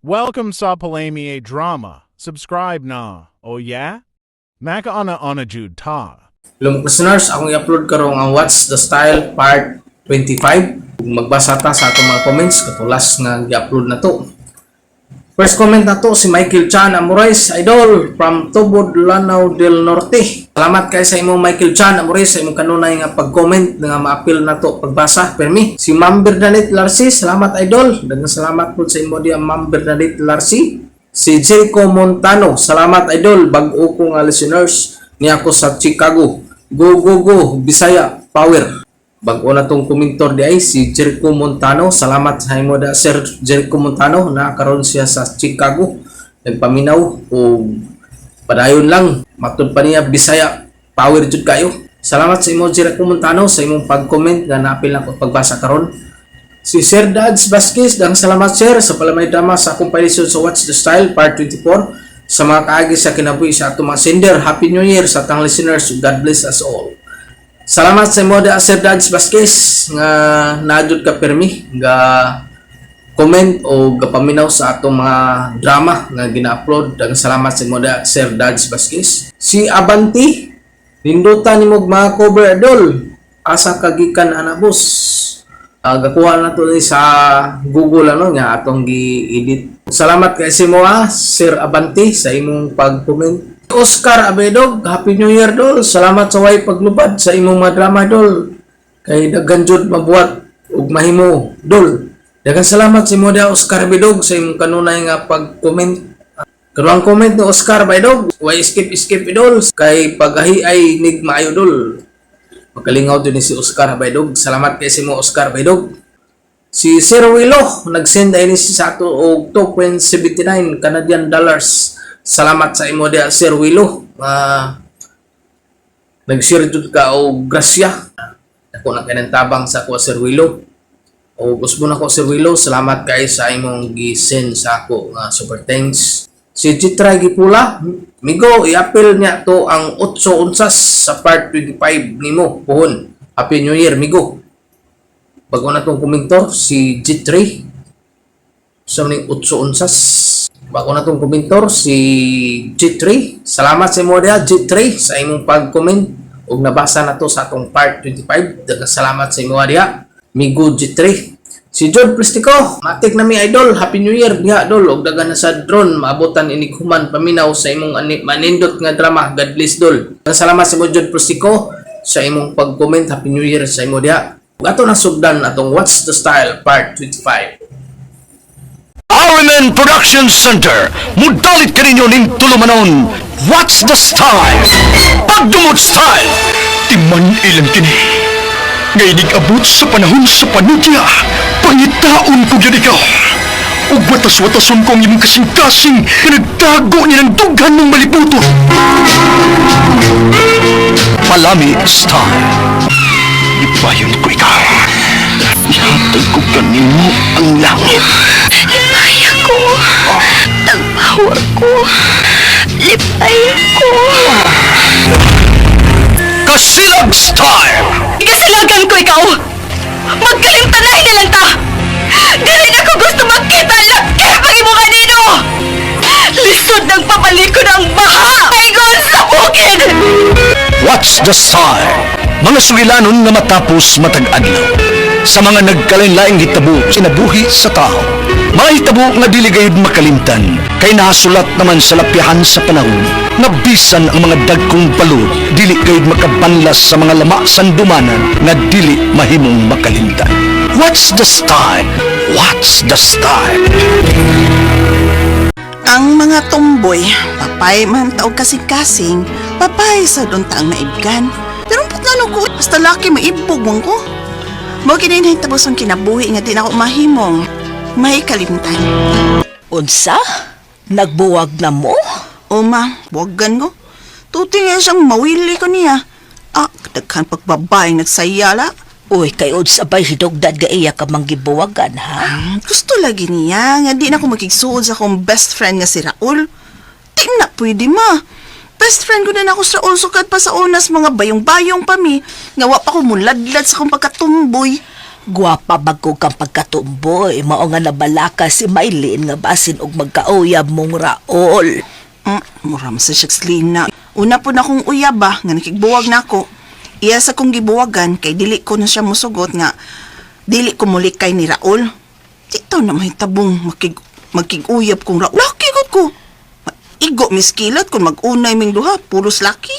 Welcome sa Palamie Drama. Subscribe na. Oh yeah? Maka ana jud ta. Hello listeners, akong i-upload karong ang What's the Style Part 25. Kung magbasa ta sa atong mga comments, katulas nga i-upload na to. First comment na to si Michael Chan Amores, idol from Tubod, Lanao del Norte. Salamat kay sa imong Michael Chan Amores sa imong kanunay nga pag-comment nga ma-appeal na to pagbasa permi. Si Ma'am Bernadette Larsi, salamat idol. Daghang salamat po sa imo diya Ma'am Bernadette Larsi. Si Jericho Montano, salamat idol. Bag-o ko nga listeners niya ako sa Chicago. Go go go Bisaya power. Bago na tong komentor di ay si Jericho Montano. Salamat sa imo da Sir Jericho Montano. Nakaroon siya sa Chicago. Nagpaminaw o padayon lang. Matud pa niya Bisaya power jud kayo. Salamat sa imo Jericho Montano sa imong pag-comment nga naapil na ko pagbasa karon. Si Sir Dads Vasquez, dang salamat sir sa palamay drama sa akong palisod sa What's the Style Part 24. Sa mga kaagi sa kinabuhi sa atong mga sender. Happy New Year sa atong listeners. God bless us all. Salamat sa imo da Sir Dads Vasquez nga naadud ka permi nga comment o gapaminaw sa atong mga drama nga gina-upload. Daghang salamat sa imo da Sir Dads Vasquez. Si Abanti, nindutan nimo mga cover idol. Asa kagikan ana boss. Gakuha na to sa Google nga atong gi-edit. Salamat kay si mo Sir Abanti sa imong pag-comment. Oscar Abedog, Happy New Year dol. Salamat sa way paglubad sa imong mga drama dol. Kay daghan jud mabuhat ug mahimo dol. Daghang salamat sa imo da Oscar Abedog sa imong kanunay nga pag-comment. Karon comment ni Oscar Abedog, way skip idol kay pagahi ay nig maayo dol. Magalingaw din si Oscar Abedog. Salamat kay si mo Oscar Abedog. Si Sir Willow nag-send ay ni sa ato og 2.79 Canadian dollars. Salamat sa imo dia Sir Willow. Nag-share jud ka og grasya. Ako na kanang tabang sa ako Sir Willow. O gusto na ko Sir Willow, salamat kay sa imong gi-send sa ako nga super thanks. Si Jitra Gipula, migo i-appeal niya to ang 8 unsas sa part 25 nimo puhon. Happy New Year migo. Bago na tong komentor si J3 sa ning 8 unsas. Bago na itong komentor, si J3. Salamat sa imo dia, J3, sa imong pag-comment. Ug nabasa na to sa atong part 25. Daghang salamat sa imo dia, Migo J3. Si John Plistico, matik na mi idol. Happy New Year, diha dol. Ug daghan na sa drone, maabutan inikhuman paminaw sa imong manindot nga drama. God bless dol. Daghang salamat sa imo John Plistico sa imong pag-comment. Happy New Year sa imo dia. Ug ato na sugdan atong What's the Style Part 25. Ariman Production Center, mudalit ka ninyo ning tulumanon. What's the Style? Pagdumot Style, timan ilang kini. Ngayon abot sa panahon sa panudya, pangitaon ko yan ikaw. Ug watas-watason ko ang imong kasing-kasing na nagtago niya ng dughan ng malibuto. Palami Style, ipayon ko ikaw. Ihatag ko kanimo ang langit. Lipay ako. Tagpawa ko. Lipay ako. Kasilag Style! Ikasilagan ko ikaw. Magkalimtanay na lang ta. Dili na ko gusto magkita laki pag imo kanino. Lisod ng papalikod ang baha. Paigon sa bukid. What's the Style? Mga sugilanon na matapos matag-adlaw. Sa mga nagkalain-laing hitabo sinabuhi sa tao. Mga hitabo nga dili gayud makalimtan, kay nasulat naman sa lapihan sa panahon, nga bisan ang mga dagkong balod, dili gayud makabanlas sa mga lama sandumanan nga dili mahimong makalimtan. What's the Style? What's the Style? Ang mga tumboy, papay man taog kasing-kasing, papay sa duntaang naibgan. Pero patlano ko, basta laki maibog mong ko. Mo kininahin tapos ang kinabuhi nga di na ako mahimong may kalimtan. Unsa? Nagbuwag na mo? Ma, wagan ko. Tuti nga siyang mawili ko niya. Daghan pagbabaeng nagsayala. Uy, kay unsa bay hidugdad ga iya ka manggibuwagan, ha? Gusto lagi niya nga di na ako makigsuod sa akong best friend nga si Raul. Di na pwede ma. Best friend ko na ako sa Ulsukat pa sa unas mga bayong-bayong pa mi. Nga wa pa ko muladlad sa akong pagkatumboy. Guwapa bagko kang pagkatumboy, mao nga nabalaka si Maylin nga basin og magkauyab mong Raol. Mura sa Lina. Una po na akong uyab ba, nga nakigbuwag na ako. Iya sa kong gibuwagan, kay dili ko na siya musugot nga, dili ko mulikay ni Raul. Ito na may tabong magkig-uyab kong Raul. Laki ko. Igo miskilat kung mag-unay ming duha, puros laki.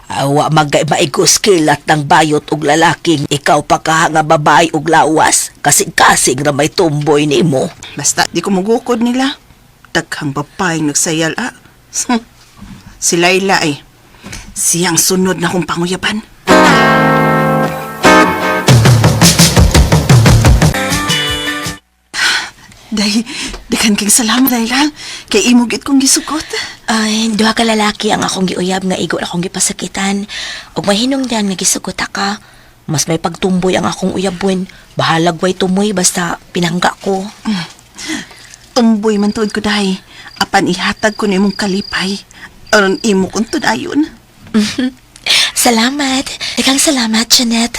Awa maigos kilat ng bayot og lalaking ikaw pa ka nga babae og lawas, kasing-kasing na may tumboy nimo. Basta di ko magukod nila. Daghang babae nagsayal Si Layla ay siyang sunod na kong panguyaban. Dagan kang salamat, Layla. Kay imugit kong gisugot. Ay, duha ka lalaki ang akong giuyab nga igo akong gipasakitan. Ug mahinungdan nga gisugot ka. Mas may pagtumboy ang akong uyabon. Bahalag way tumoy basta pinangga ko. Tumboy man tuod ko dahi. Apan ihatag ko na imong kalipay. Aron imo kong tudayon. Salamat. Ikang salamat, Janet.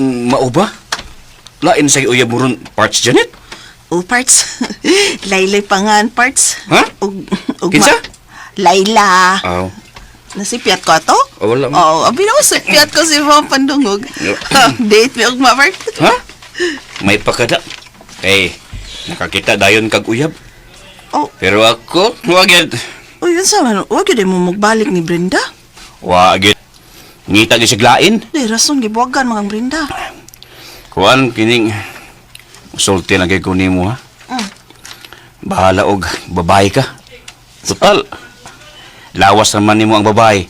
Mao ba? Lain sa uyab mo ron, parts, Janet? O, parts. Laylay pangan, parts. Ha? Kinsa? Layla. Aw. Nasipiat ko ato? Wala mo. Oo, abi na sipiat ko si Mama Pandungog. Date mi og mapart. Ha? May pakada. Eh, nakakita dayon kag uyab. Oh, Pero ako, wag yun. o yun sa man, wag yun mo magbalik ni Brenda. Wag yun. Ngita gi siglain. Di rason gibuwagan mga Brenda. Kuan kining sulti na kay kunin mo ha. Bahala og babae ka. Total. Lawas naman nimo ang babae.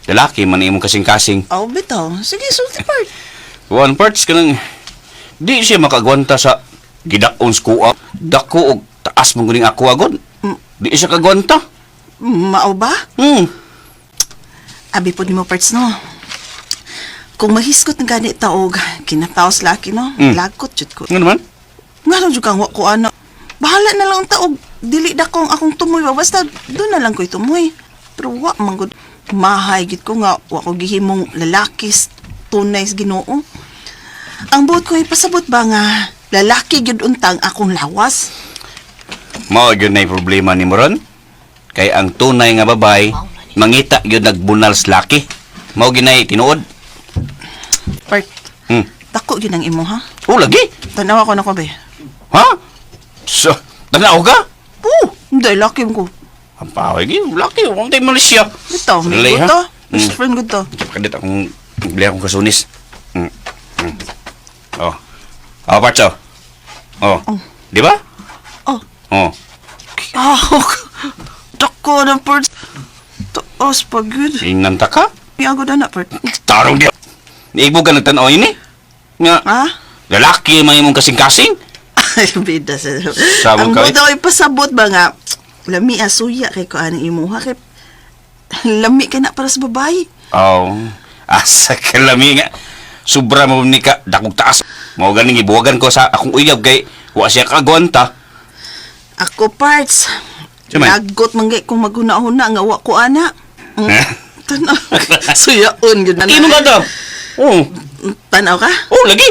Lalaki man imong kasing-kasing. Oh, bitaw. Sige, sulti part. Kuan parts kanang di siya makagwanta sa gidakon skuha. Dako og taas mong guning ako agod. Di siya kagwanta. Mao ba? Abi po ni mo parts, no? Kung mahiskot ng ganit taog, kinataos laki, no? Lagot, jud ko. Nga naman? Nga lang jud kang wa ko ano. Bahala na lang ang taog. Dili da kong akong tumoy ba. Basta doon na lang ko'y tumoy. Pero wa manggod. Mahay gid ko nga wa ko gihimong lalaki tunay sa Ginoo. Ang buot ko ipasabot ba nga lalaki gyud untang akong lawas. Mao gyud nay problema ni Moron. Kay ang tunay nga babay mangita gyud nagbunal sa laki. Mao ginay tinuod. Part. Dako gyud ang imo ha. Oh lagi. Tanawa ko na ko be. Ha? So, tanaw ka? Hindi laki ko. Ang paway gyud laki wang tay Malaysia. Bitaw, may Lay, ha? guto. Best friend guto. Kadit akong bili akong kasunis. Oh. Oh, Parcho. Oh. Di ba? Oh. Oh. Dako na part. Taos pa gyud. Ingnan ta ka? Piago na part. Tarong di. Niibo ka nagtanaw ini? Nga, Ha? lalaki man imong kasing-kasing? Ay, bida sa... Sabon Ang ka, buto ay pasabot ba nga, lami asuya kay ko ani imuha kay lami ka na para sa babae. Oh, asa kalami nga. Sobra mo ni ka, dakog taas. Mao ganing ibuwagan ko sa akong uyab kay wa siya kagwanta. Ako parts. Sumay? Lagot manggay kung maghuna-huna nga wa ko ana. Tanaw. Suyaon gyud na. Imo ka daw? Oh, Tanaw ka? oh lagi.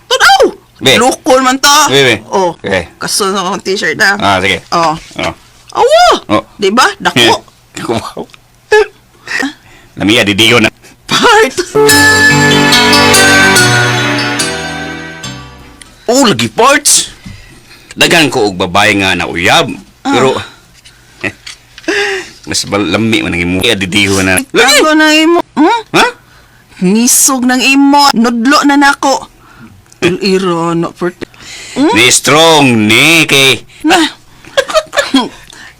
Tanaw. Be. Lukol man to. Be. Oh. Okay. Kaso na akong t-shirt na. Ah, sige. Oh. Oh. Awa. Oh. Di ba? Dako. Wow. Lamiya di diyo na. Part. Oh, lagi parts. Dagan ko og babae nga na uyab. Pero mas lami man ang imo. Di diyo na. Lagi. Ako na imo. Ha? Nisog ng imo. Nudlo na nako. Iro na part. Ni strong ni kay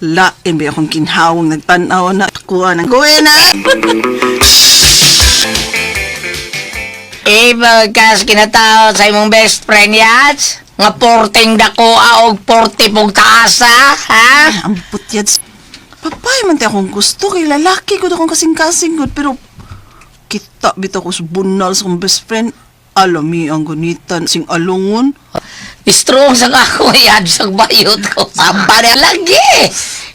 Lain ba akong kinhawang nagtanaw na kuha ng gawin na. Ibagkas kinatao sa imong best friend yats? Nga porting dakoa og porti pong taasa, ha? Ang putyad. Papay man tayo akong gusto kay lalaki ko akong kasing-kasing good pero kita bitaw ko sa bunal sa akong best friend. Alami ang gunitan sing alungon. Strong sa ako yan sa bayot ko. Aba na lagi.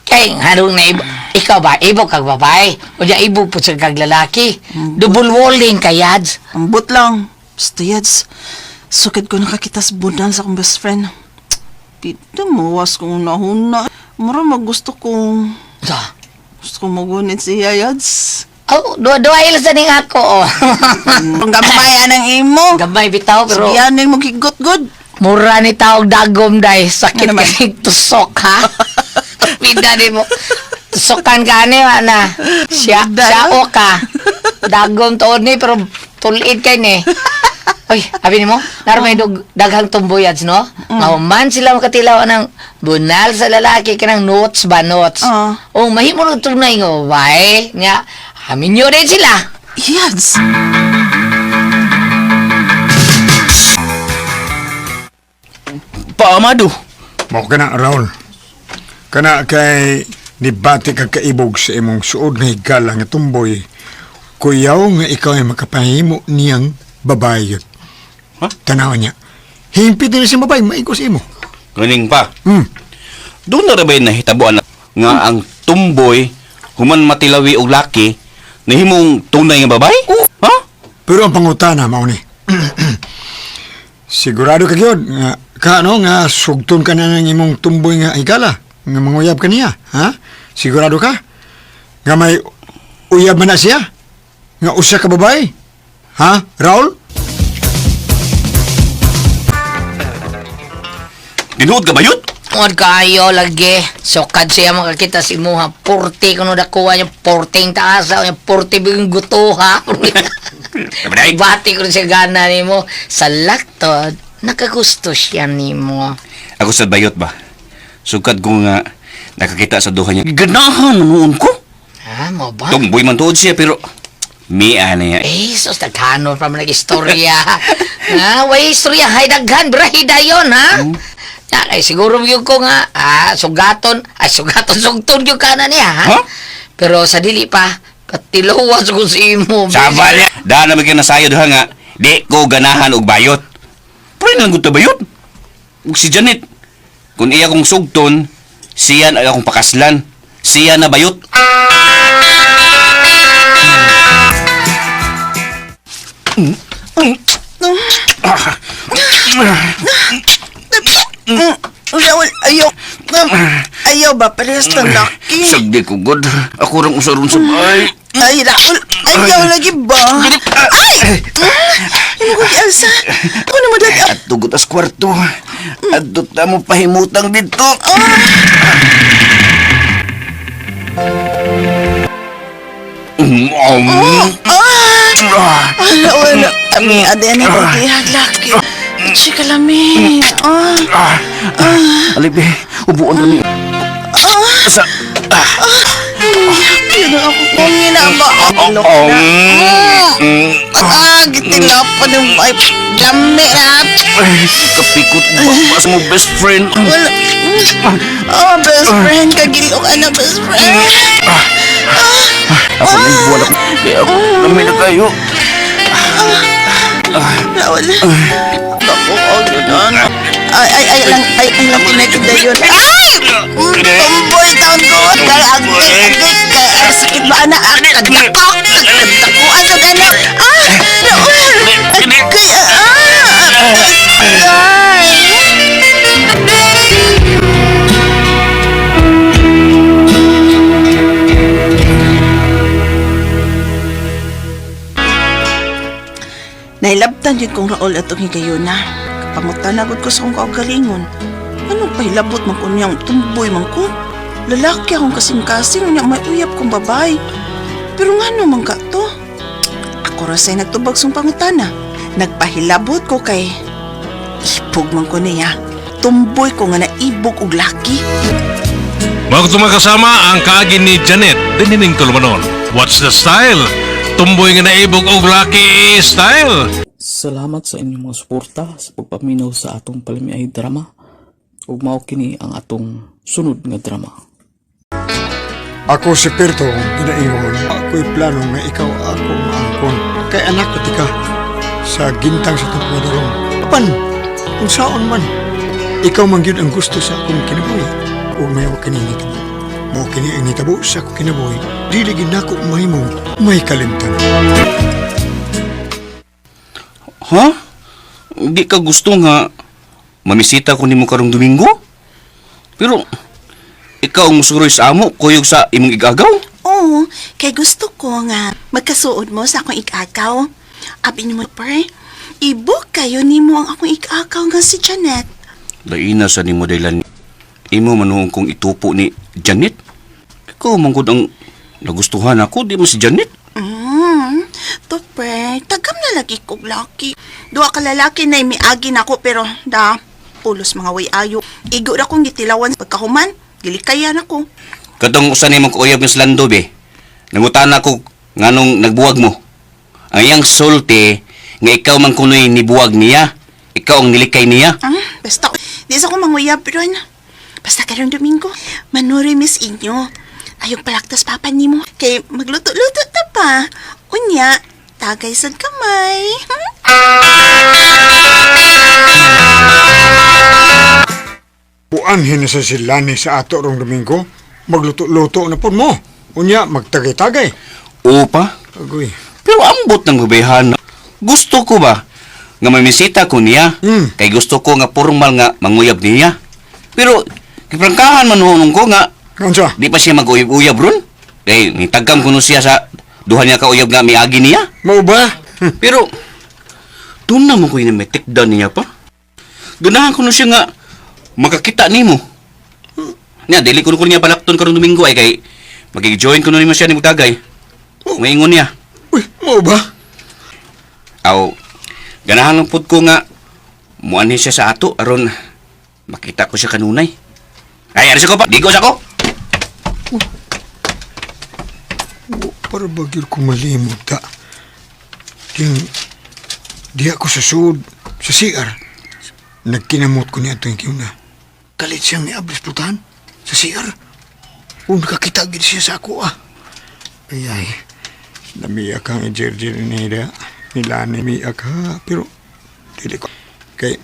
Kay harong na ikaw ba ibog kag babae o di ibog po sa kag lalaki? Double walling kayads. Ambot lang. Basta yads, sukid ko nakakita sa bundan sa akong best friend. Pita mawas kong nahuna. Mura magusto kong... Gusto kong magunit siya, yads. Oh, dua-duay sa ning ako. Oh. Ang gamay anang imo. Gamay bitaw pero Yan yung maghigot good. mura ni tawag dagom day sakit Ano naman? kasi tusok ha. Pida di mo. Tusokan ka ni na. Siya o ka. Dagom to ni pero tulid kay ni. Oy, abi nimo, narmay daghang tumboyads no? Mahuman sila makatilaw ng bunal sa lalaki kanang notes ba notes. Oh, mahimo ng tunay nga babae. Nya, amin nyo rin sila. Yads. Pa Amado. Mao kana Raul. Kana kay nibati ka kaibog sa imong suod nga higala nga tumboy. Kuyaw nga ikaw ay makapahimo niyang babae. Ha? Tanawa niya. Himpit na si babae, maigos imo. Ganing pa. Hmm. Doon na rin ba yung nahitabuan nga ang tumboy, human matilawi og laki, nahimong tunay nga babae? Ha? Pero ang pangutana mao ni. Sigurado ka gyud nga kaano nga sugton ka na ng imong tumboy nga higala nga manguyab ka niya, ha? Sigurado ka? Nga may uyab man na siya? Nga usa ka babae? Ha, Raul? Tinuod ka ba yun? Tungod kayo lagi. Sokad siya makakita si Muha. 40 kuno dakuha niya. 40 taasa. 40 bigong gutuha. Bati ko siya gana ni mo. Sa laktod, nakagusto siya ni mo. Ako sa bayot ba? Sugad ko nga nakakita sa duha niya. Ganahan noon ko. Ha, mo ba? Tumboy man tuod siya pero mia na niya. Eh, sos naghanon pa man nag-istorya. Ha, way istorya. Hay daghan, brahida yun, ha? Ya, ay siguro yung ko nga, sugaton sugton yung kanan niya, ha? Ha? Pero sa dili pa, katilawas ko si imo. Saba niya. Dahil naman kayo nasayo duha nga, di ko ganahan og bayot. Pwede lang ko bayot. Ug si Janet, kung iya kong sugton, siya na akong pakaslan. Siya na bayot. Raul, ayaw ba parehas ng laki? Sagdi ko, God. Ako rang usaron sa bahay. Ay, Raul, ayaw lagi ba? Ay! Ano ko Elsa? Ako na madali. At tugot as kwarto. At na mo pahimutang dito. Raul, kami aden na pagkihag laki. Chika lami. Alibe, ubuan kami. Sa... Yun ang ako kong ginaba. Gitilapan yung may dami at. Kapikot ba mas mo best friend? Wala. Best friend. Kagilo ka na, best friend. Ako na ibuan ako. Kaya ako kami na kayo. Raul. Naku, yun. Ay lang pinagkita yun. Ay! Tumboy taon ko. Agay. Sakit ba na? Nagdakok. Nagdakuan sa gana. Raul. Nailabtan yun kong Raul at higayon na. Kapangutan agad ko sa kong kaugalingon. Anong pahilabot man ko niyang tumboy man ko? Lalaki akong kasing-kasing niya may uyap kong babae. Pero nga naman ka to? Ako rasay nagtubag song pangutana. Nagpahilabot ko kay ibog man ko niya. Tumboy ko nga naibog og laki. Bago kasama ang kaagin ni Janet, dinining tulumanon. What's the style? Tumboy nga naibog og laki style. Salamat sa inyong mga suporta sa pagpaminaw sa atong palimiay drama. Ug mao kini ang atong sunod nga drama. Ako si Perto, ginaingon. Ako'y plano nga ikaw ako maangkon. Kay anak ko tika sa gintang sa Tugmadarong. Apan, kung saan man, ikaw man yun ang gusto sa akong kinabuhi. O may kaninit mo. Mo kini ang nitabo sa ako kinabuhi, diligin na ako mahimong may kalimtan. Ha? Di ka gusto nga mamisita ko nimo karong Domingo? Pero ikaw ang musuroy sa amo, kuyog sa imong igagaw? Oo, kay gusto ko nga magkasuod mo sa akong ikakaw. Abi ni mo, per, ibuk kayo ni mo ang akong ikakaw nga si Janet. Laina sa nimo daylan. Imo manuong kong itupo ni Janet. Ikaw manggod ang nagustuhan ako, di mo si Janet. To, per, tagam na lagi kog laki. Duwa ka lalaki na imiagi na ako, pero pulos mga way ayo. Igo ra kong gitilawan pagkahuman, gilikayan ako. Katong usan nimo ko uyab ng slando be. Nangutan ako nganong nagbuwag mo. Ang iyang sulti nga ikaw man kunoy nibuwag niya. Ikaw ang nilikay niya. Basta, di sa ko manguyab ron. Basta karong Domingo, manuri miss inyo. Ayong palaktas papa ni mo, kay magluto-luto ta pa. Unya, tagay sa kamay. Puanhin na sa silani sa ato rong Domingo, magluto-luto na po mo. Unya, magtagay-tagay. Opa? Agoy. Pero ambot ng babayhan. Gusto ko ba nga mamisita ko niya? Kay gusto ko nga formal nga manguyab niya. Pero kiprangkahan man hunong ko nga Kansa? di pa siya mag-uyab-uyab ron. Kay nitagam ko no siya sa duha niya ka uyab nga miagi niya. Mau ba? Pero doon naman ko yung may tikdan niya pa. Ganahan ko no siya nga makakita nimo. Nya, dili ko niya balakton karong Domingo ay kay magig-join ko naman siya ni Mutagay. Ngayon niya. Uy, mau ba? Aw, ganahan lang pud ko nga muanhin siya sa ato aron makita ko siya kanunay. Ay, aris ko pa. Digo sa ko. Para bagir ko malimot ta. Di ako sa sud, sa CR. Nagkinamot ko niya ito yung kiuna. Kalit siyang niablis putahan sa CR. Kung nakakita gid siya sa ako Ay, namiyak ang i-jerjer nila. Nila namiyak ha. Pero, dili ko. Kay,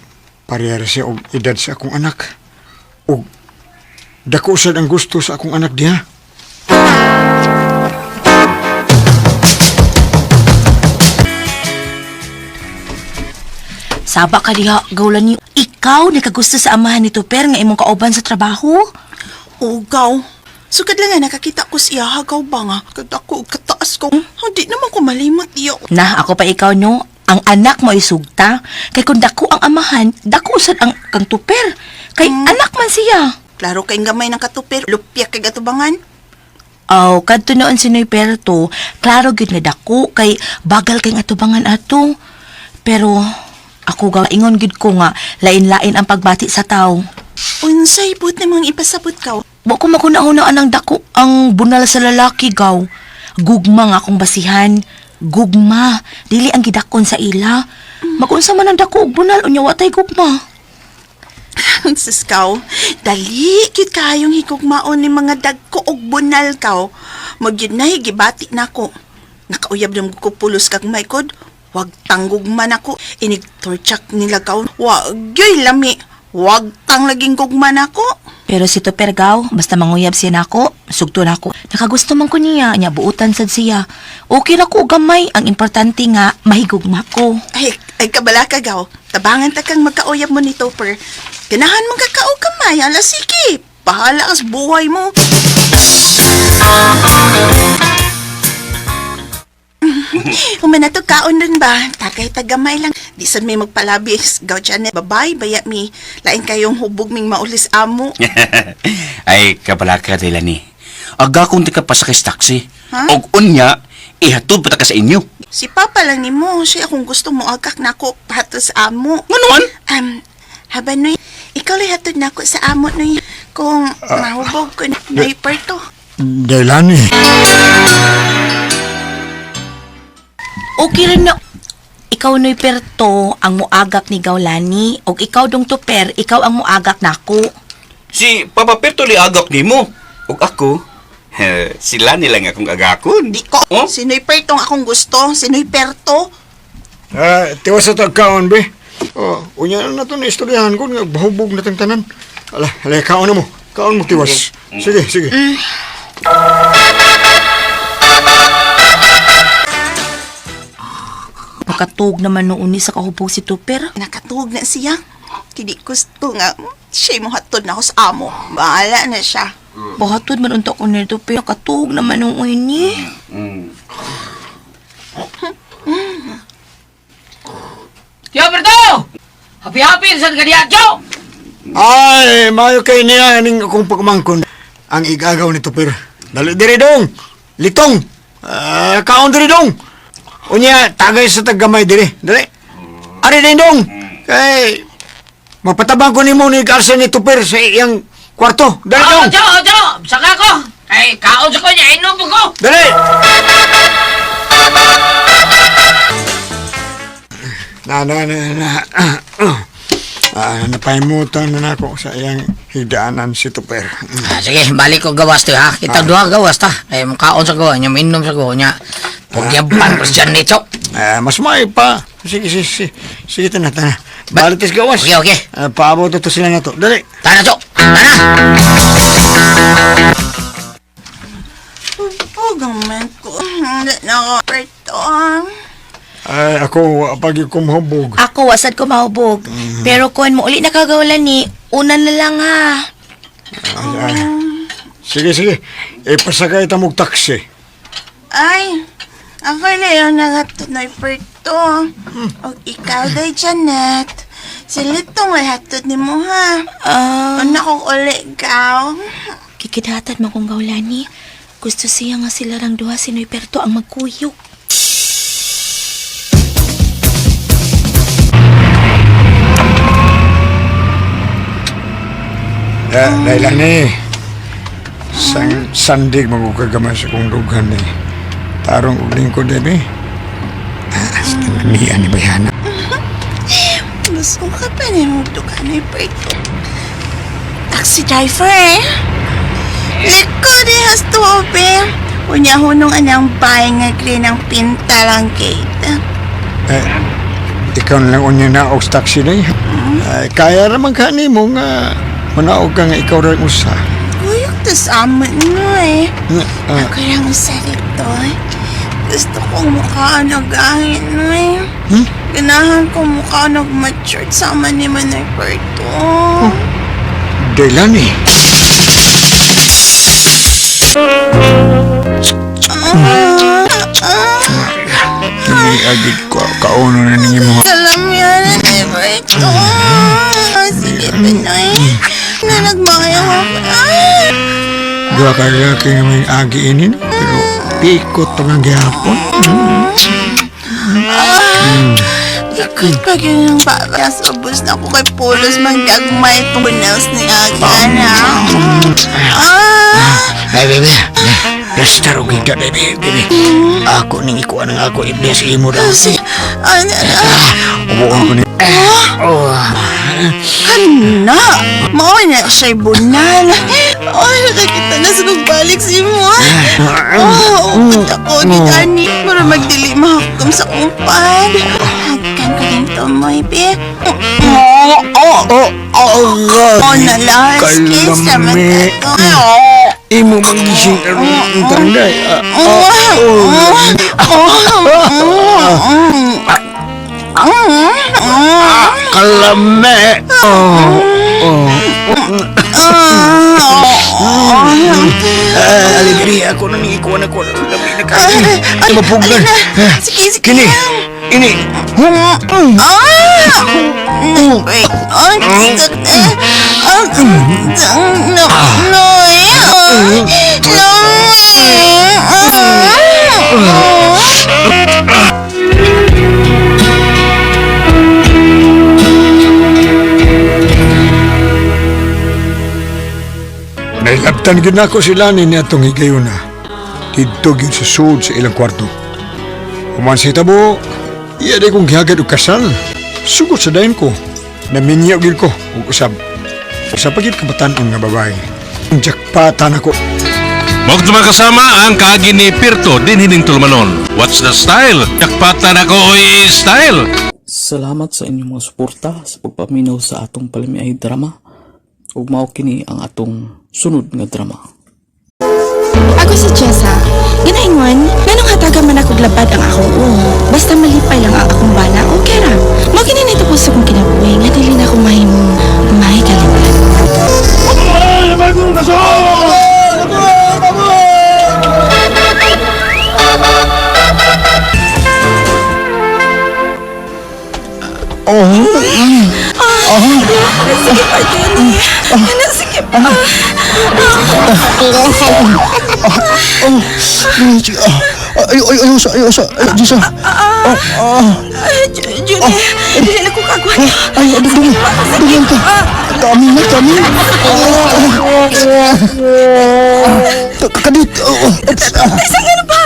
parehara siya og edad sa akong anak. Og, dako sad ang gusto sa akong anak diha. Saba ka diha, gawlan niyo. Ikaw nakagusto sa amahan ni Tuper nga imong kauban sa trabaho? Gaw. Sugad lang nga nakakita ko siya, hagaw ba nga? Kadako, kataas ko. Hindi naman ko malimot iyo. Nah, ako pa ikaw no. Ang anak mo isugta. Kay kung dako ang amahan, dako sad ang kang Tuper. Kay anak man siya. Klaro kay gamay ng katuper, lupyak kay gatubangan. Kadto noon si Noy Perto, klaro gyud nga dako kay bagal kay atubangan ato. Pero ako ga ingon gid ko nga lain-lain ang pagbati sa tao. Unsay but namang ipasabot ka? Wa ko makuna-unaan ang dako ang bunal sa lalaki gaw. Gugma nga akong basihan. Gugma, dili ang gidakon sa ila. Magunsa man ang dako og bunal unya wa tay gugma. Siskaw, dali gyud kayong higugmaon ni mga dagko og bunal kaw. Magyud na gibati nako. Nakauyab lang ko pulos kag maykod. Wag tanggog man ako. Inig torchak nila kaw. Wag yoy lami. Wag tang laging gugman ako. Pero si Tuper gaw, basta manguyab siya nako, sugto nako. Nakagusto man ko niya, nya buutan sad siya. Okay ra ko gamay, ang importante nga mahigugma ko. Ay kabala ka gaw. Tabangan ta kang magkauyab mo ni Topper. Ganahan mong kakao kamay, ala sige. Bahala ka sa buhay mo. Humanatog kaon dun ba? Takay tagamay lang. Di sad may magpalabis. Gaw Janet, babay, baya mi. Lain kayong hubog ming maulis amo. Ay, kabalaka nila ni. Aga kung di ka pasakis taxi. Ha? Og unya, ihatod pa ta ka sa inyo. Si Papa lang ni mo. Siya kung gusto mo agak na ako pahato sa amo. Manuan? Haba Noy, ikaw lang hatod na ako sa amo Noy. Kung mahubog ko Noy Perto. Dailani. Okay rin na. Ikaw Noy Perto ang muagak ni Gawlani og ikaw dong Tuper, ikaw ang muagak nako. Si Papa Perto li agak ni mo. Og ako, sila nilang akong agakon. Di ko. Si Noy Perto ang akong gusto. Si Noy Perto. Tiwas sa tagkaon, be. Unya na ito na istoryahan ko, nga bahubog na tanan. Ala, kaon na mo. Kaon mo tiwas. Sige, sige. Nakatug naman noon ni sa kahubog si Tuper. Nakatug na siya. Kini gusto nga, siya mo hatod na ako sa amo. Bahala na siya. Bahatod man unta ko nito pero nakatug naman noon ni. Yo, Berto! Happy-happy sa kadiadyo! Ay, mayo kay niya ning akong pagmangkon. Ang igagaw ni Tuper. Dali diri dong. Litong. Kaon diri dong. Unya tagay sa tagamay diri. Dali. Ari din dong. Kay mapatabang ko nimo ni Carson ni Tuper sa iyang kwarto. Dali dong. Ojo! Saka ko! Ay, kaon sa ko niya, inom ko! Dali. Napaimutan na ako sa iyang higdaanan si Tuper. Sige, balik ko gawas to ha. Kita dua gawas ta. Ay, makaon sa gawa niya, minom sa gawa niya. Pagyaban ko siya nito. Mas may pa. Sige. Sige, tana. Balik tis gawas. Okay. Paabot to sila na to. Dali. Tana, Chok. Tana! Pugaman ko. Hindi na ako perto. Ay, ako, pag kumhubog. Ako wasad ko mahubog. Pero kung mo uli nakagawalan ni, una na lang ha. Ay. Sige. Ipasagay tamog taksi. Ay, ako na yung nagatod na perto. O ikaw day, Janet. Silitong lahatod ni mo ha. Ano kong uli ikaw? Kikidhatad mo kong gawalan ni. Gusto siya nga sila rang duha sinoy perto ang magkuyok. Dahil ni sandig magkagamay sa kong dugan ni tarong uling ko, Debbie. Sa tanganian ni Bayana. Gusto ka pa na yung dugan ni perto. Taxi driver eh. Likod eh, hasto ope. Unya hunong anang bahay nga green ang pinta lang gate. Ikaw na lang unya na og taxi na kaya naman ka ni mo nga manaog ka nga ikaw rin usa. Kuyok tas amat no eh. Ako lang usa dito eh. Gusto kong mukha nag-ahit no eh. Ganahan kong mukha nag-matured sama ni Manay Perto. Dailan eh. Agit ko kauno na ninyo mo. Alam yan ni Perto. Sige Pinoy. Na nagmayang ako. Dua ka lalaki nga may agi inin. Pero pikot pa nga gihapon. Ikot pag yun ang babas. Ubus na ako kay Pulos manggagmay tunaws ni Agana. Ay, baby. Basta ro kita, baby. Ako ning ikuha ng ako iblis imo daw. Ano na? Ubuan ko ni. Kana! Mao na siya'y bunan. Ay, nakakita na sa pagbalik si mo. Upad ako ni Dani para magdili mahakam sa kumpad. Hagkan ko din to, my be. Nalas, kiss naman ka to. Imo magising na rin ang tanday. Kalame! Aligri, ako nang ikuha na ko. Labi na kayo. Ano mapuglan? Sige. Kini! Ini! Nailabtan gid nako sila ni atong higayuna. Didto gyud sa sud sa ilang kwarto. Human sa hitabo, iya day kong gihagad og kasal. Sugod sa dayon ko, naminyaw gyud ko og usab. Sa pagit kabatan-on nga babae. Jakpatan ako. Magduma kasama ang kaagi ni Pirto din hining tulmanon. What's the style? Jakpatan ako oy style. Salamat sa inyong mga suporta sa pagpaminaw sa atong palimiay drama. ug mao kini ang atong sunod nga drama. Ako si Jessa. Ginaingon, nganong hatagan man ako labad ang akong basta malipay lang ang akong bana, okay ra. Mao kini na itapos akong kinabuhi nga dili na ako mahimo may kalimtan. Sige pa, Johnny. Sige pa. Ayaw sa, Jessa. Johnny, dili na ko kagwan. Ayaw, dugyan ka. Kami. Kadit. Isa nga ba?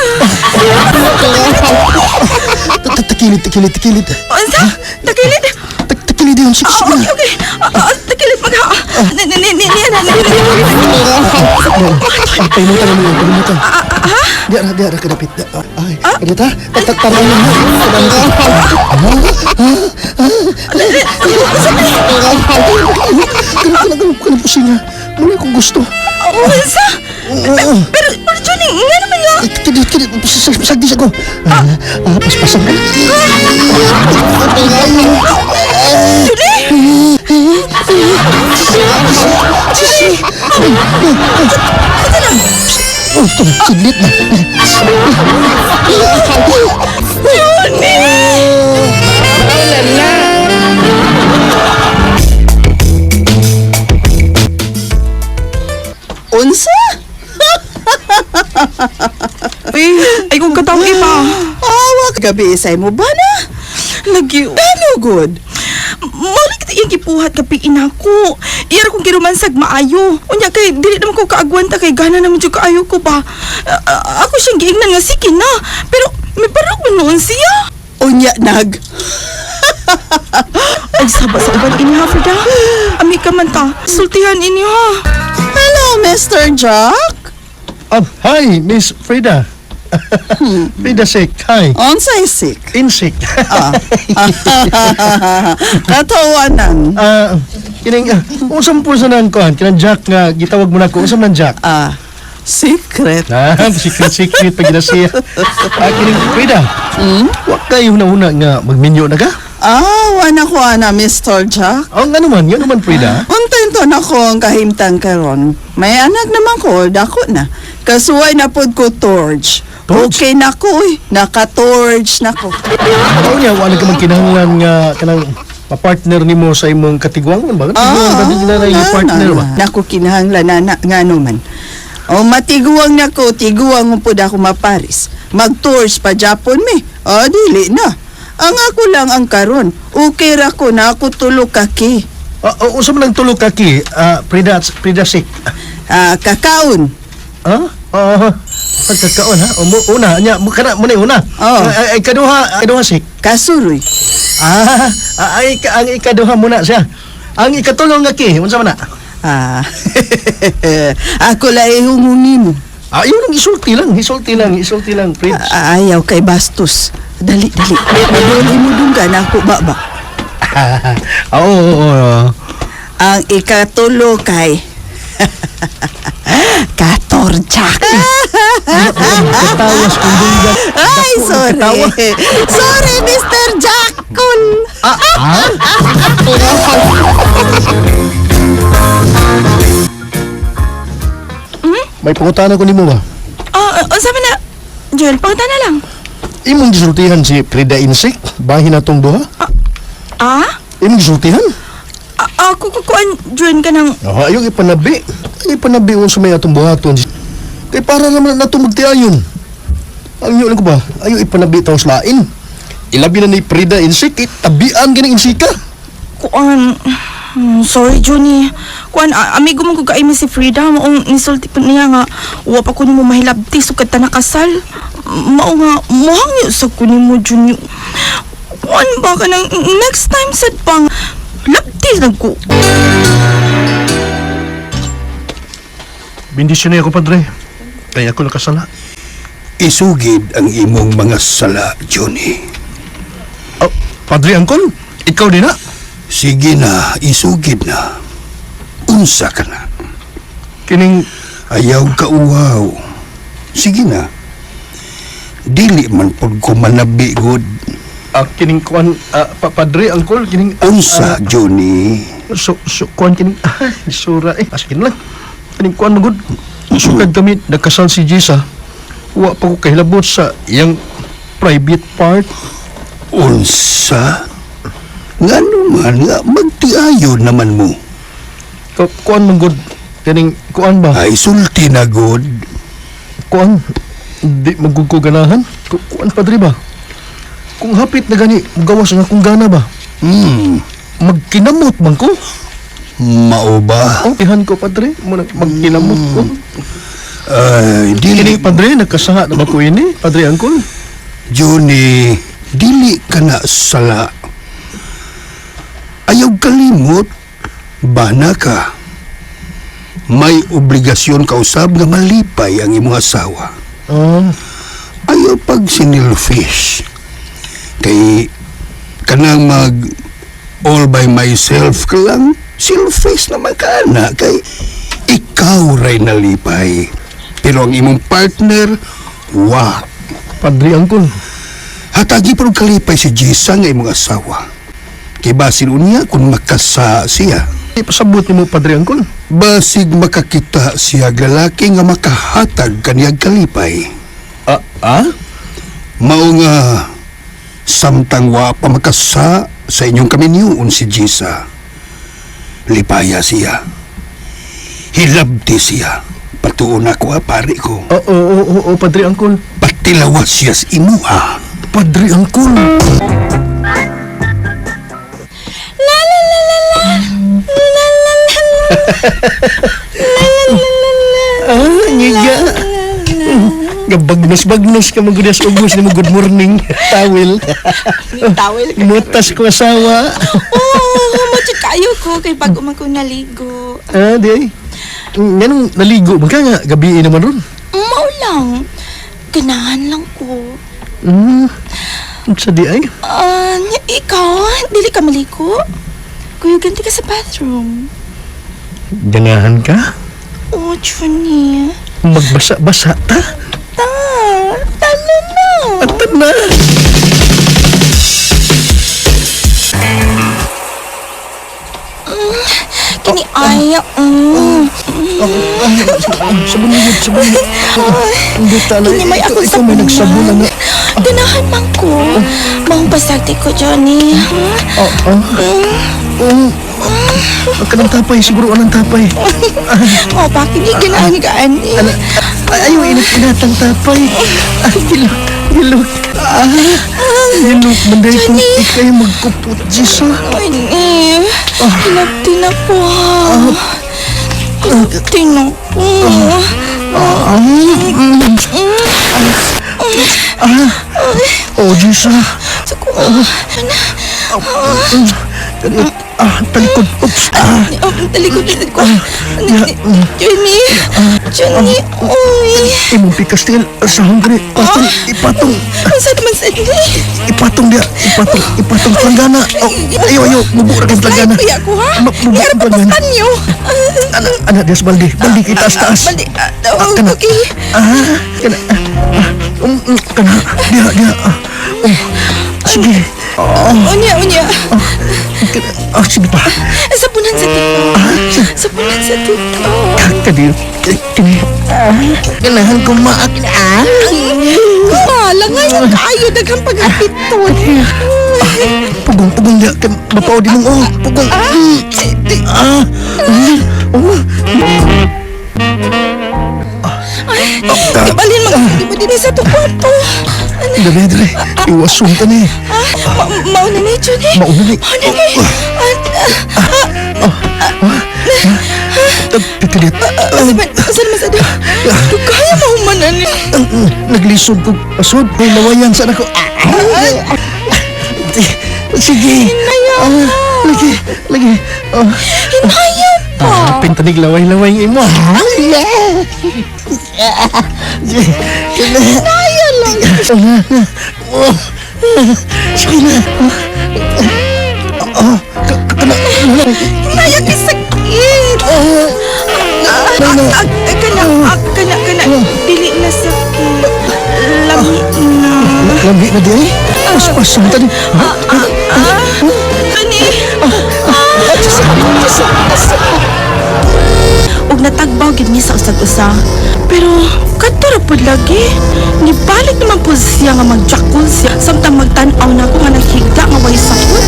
Takilid. Unsa? Takilid? Takilid yun, sige. Okay. Takilid magha. Paimutan naman. Diara kadapit. Ay, kadita. Tarang lang. Kanang pusing nga. Muli akong gusto. Unsa? Pero Johnny, nga naman nga. Kadit. Sagdi ko. Paspasan ka. Saglit na. Unsa? Ay kung katawi pa. Awak gabi isay mo ba na? Lagi. Ano good? Mali kita yung gipuhat kapiin ako. Iyar kong kirumansag maayo. Unya kay dili naman ko kaagwanta kay gana naman yung kaayo ko ba. Ako siyang giingnan nga sige na. Pero may parok mo noon siya. Unya nag. Ay sabak sa uban ini ha, Frida. Ami ka man ta. Sultihan ini ha. Hello, Mr. Jack. Hi, Miss Frida. Frida sick. Hi. Unsay sick? Insik. Katawanan. Kining, usam po sa nang kuhan. Kinang Jack nga, gitawag mo na ko. Usam ng Jack. Secret. Secret pag ginasiya. Kining, Frida. Wag kayo una nga magminyo na ka? Wana ko ana, Mr. Jack. Nga naman, Frida. Untento na ko ang kahimtang karon. May anak naman ko, dako na. Kasuway na pod ko torch. Okay na ko naka-torch na ko. Wala ka magkinahanglan nga kanang pa-partner nimo sa imong katigwang ba? Partner ba? Naku kinahanglan na nga naman. O matiguang na ko, tiguang mo pod ako maparis. Mag-tours pa Japon mi. Dili na. Ang ako lang ang karon. Okay ra ko na ako tulo kaki. Usam lang tulo kaki, Frida sick. Kakaon. Pagkakaon ha? Una, kana mo na una. Ay kaduha sik. Kasuroy. Ang ikaduha muna siya. Ang ikatulong nga ki, unsa man na? Ako la ihungungi mo. Yun ang isulti lang, Prince. Ayaw kay bastos. Dali. Madali mo dunggan ako baba. Oo. Ang ikatulo kay Katorjak. Katawas kong dunggan. Ay, sorry. Sorry, Mr. Jackon. May pangutanan ko nimo ba? Sabi na, Joel, pangutan na lang. Imong gisultihan si Frida Insik, bahin na tong duha? Imong gisultihan? Ako kukuan, Joel ka ng... Ayaw ipanabi. Ipanabi sa may atong buhaton. Kay para naman na itong magtiayon. Ang yun ko ba? Ayaw ipanabi taos lain. Ilabi na ni Frida Insik, tabian ganing insika. Kuan... sorry, Johnny. Kuan, amigo mo ko kaimi si Frida. Maong nisulti pa niya nga, uwa pa ko ni mo mahilabti sukad ta nakasal. Mao nga, muhangyo sa ko ni mo, Johnny. Kuan ba ka ng next time sad pang labti lang ko. Bindisyon niya ako, Padre. Kaya ako nakasala. Isugid ang imong mga sala, Johnny. Padre Angkol, ikaw din na? Sige na, isugid na. Unsa ka na? Kining Ayaw ka uwaw. Sige na. Dili man pod ko manabi god. kining kuan padre angkol kining Unsa, Johnny? kuan kining sura askin lang. Kining kuan magud. Sukad kami nagkasal si Jisa. Wa pa ko kahilabot sa iyang private part. Unsa? Ngano man nga magtiayo naman mo. Kuan magud kining kuan ba? Ay sulti na god. Kuan di maguguganahan. Kuan padre ba? Kung hapit na gani gawas nga kung gana ba? Magkinamot man ko. Mao ba? Ihan ko padre, mo magkinamot ko. Ay, dili Kini padre nagkasaha na ba ko ini? Padre angkol. Johnny, dili ka na sala. Ayaw kalimot, bana ka. May obligasyon ka usab nga malipay ang imong asawa. Ayaw pag sinilfish. Kay kanang mag all by myself ka lang, selfish naman ka na. Kay ikaw ray nalipay. Pero ang imong partner, wa. Padre angkol. Hatagi pa kalipay si Jisa nga imong asawa. Kay basin unya kung makasa siya. Ipasabot ni mo padre angkol. Basig makakita siya lalaki nga makahatag kaniyag kalipay. Mao nga samtang wa pa makasa sa inyong kaminyuon si Jisa. Lipaya siya. Hilabti siya. Patuon ako pari ko. Oo, padre angkol. Patilawas siya sa imuha. Padre angkol. Ngiga. Gabagnos-bagnos ka magudas ubos ni mo good morning. Tawel. Tawel ka. Mutas ko asawa. Matya kayo ko kay bago man ko naligo. Di ay. Ganun naligo man ka nga. Gabi naman ron. Mau lang. Ganahan lang ko. Sa di ay. Ikaw, dili ka maligo? Kuya, ganti ka sa bathroom. Ganahan ka? Oh, Johnny. Magbasa-basa ta? Tala na. Atan na. Kini ay. Sabunigid. Hindi tala. Kini may ako Ikaw may nagsabunan na. Ganahan man ko. Mahong pasagti ko, Johnny. Ang kanang tapay, siguro anong tapay. Bakit di ganahan ka, Ani? Ayaw, inatang tapay. Gilok. Gilok, manday ko ikay magkupot, Jisa. Ani, kinapti na po, ha? Kinapti na po. Jisa. Talikod. Oops. Talikod. Johnny. Imong pikas tingin sa hungry. Pastor, ipatong. Saan man sa ini? Ipatong dia. Ipatong planggana. Ayo. Mubura kang planggana. Kaya ko, ha? Mubura kang planggana. Niyo. Anak dia baldi. Baldi kita taas. Baldi. Okay. Kana. Dia. Sige. Unya. Sige pa. Sapunan sa tito. Kadi. Ganahan ko maak. Langan yung kayo daghang paghapit to. Pugong dia kan bapaw di mong pugong. Ibalin mag-ibig sa itong kwarto. Dali. Iwasun ka ni. Mauna ni, Johnny. Mauna ni. Tagpipilit. Saan masada? Kaya mahumanan ni. Naglisod ko. Pasod. May lawayan. Saan ako? Sige. Lagi. Hinayan pa. Pintanig laway-laway ng imo. Hinayan lang. Sige na. Hinayan Hinayan ka sakit. Kana, dili na sakit. Lami na. Lambi na di ay. Pas-pas mo tadi. Kani. Ug natagbaw gid ni sa usag-usa. Pero kadto ra pud lagi. Nibalik naman po siya nga magjakol siya samtang magtan-aw na ko nga naghigda nga way sakot.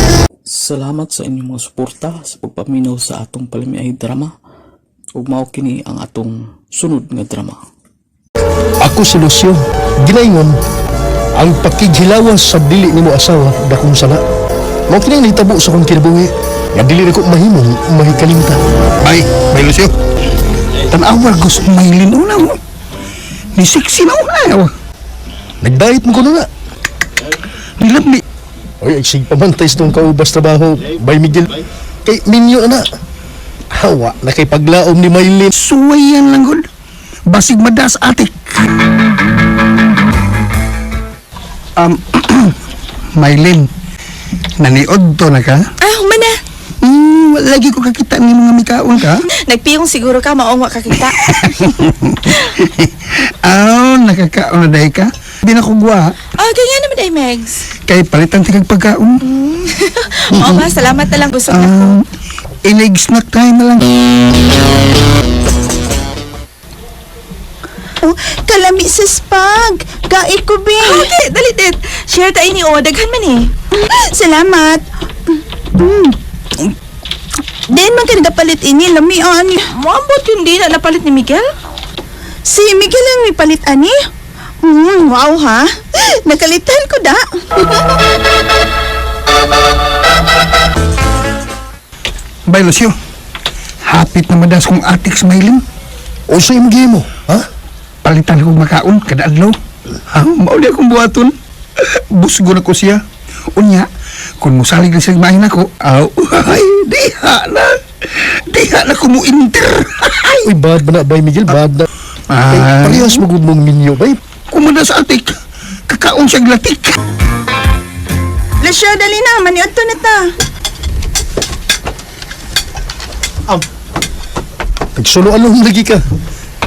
Salamat sa inyong mga suporta sa pagpaminaw sa atong palimiay drama. Ug mao kini ang atong sunod nga drama. Ako si Lucio. Ginaingon, ang pakighilawas sa dili nimo asawa dakong sala. Mao kini nahitabo sa kong kinabuhi. Nga dili na ko mahimong mahikalimtan. May Lucio. Tan-awar gusto mahilin una mo. Ni sexy na una. Nagdayit mo ko na nga. Nilabli. Oy, ay pamantay sa itong kaubas trabaho. Bay Miguel. Kay Minyo na. Hawa na kay paglaom ni Maylin. Suwayan lang gud. Basig madas atik. Maylin. Naniod to na ka? Mana? Lagi ko kakita ni mga mikaon ka. Nagpiyong siguro ka maong wa kakita. Nakakaon na dahi ka. Di na kugwa. Kaya naman day, Megs. Kay palitan tigag pagkaon. Oo nga, salamat na lang. Busog na ko. Inig-snack time na lang. Kalami sa spag. Gai ko, be. Okay, dali, dit. Share tayo ni O. Daghan man eh. Salamat. Din man ka nagapalit ini, lamian. Maambot hindi na napalit ni Miguel? Si Miguel ang may palit ani? Wow ha. Nakalitan ko da. Bay, Lucio. Hapit na madas kong atik sa Maylin. O sa imgi mo, ha? Palitan kong makaon kada adlaw. Mauli akong buhaton. Busgo na ko siya. Unya, kung musalig na siya mahin ako, ay, diha na ko mo inter. Uy, bad ba na, Bay Miguel, bad na. Parehas magod mong minyo, Bay. Kumuna sa atik, kakaon siyang latik. Lasyo, dali na. Maniod to na ta. Nagsulo-along lagi ka.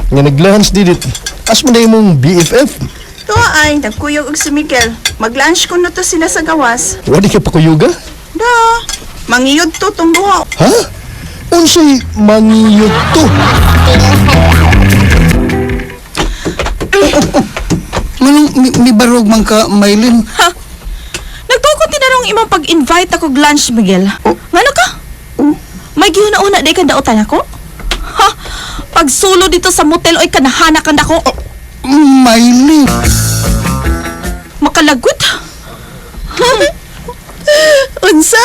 Nga naglahans didit. As mo na yung BFF. To ay, nagkuyog og si Miguel. Mag-lunch ko na to sila sa gawas. Wadi ka pa kuyuga? Da, mangiyod to tong duha. Ha? Unsay mangiyod to? Manong mi barog man ka, Maylin? Ha? Nagtukot tinarong imong pag-invite ako lunch, Miguel. Ngano ka? May gihuna-una di ka daotan ako? Ha? Pagsulo dito sa motel oy kanahanakan ako. Maylin. Makalagwit? Unsa?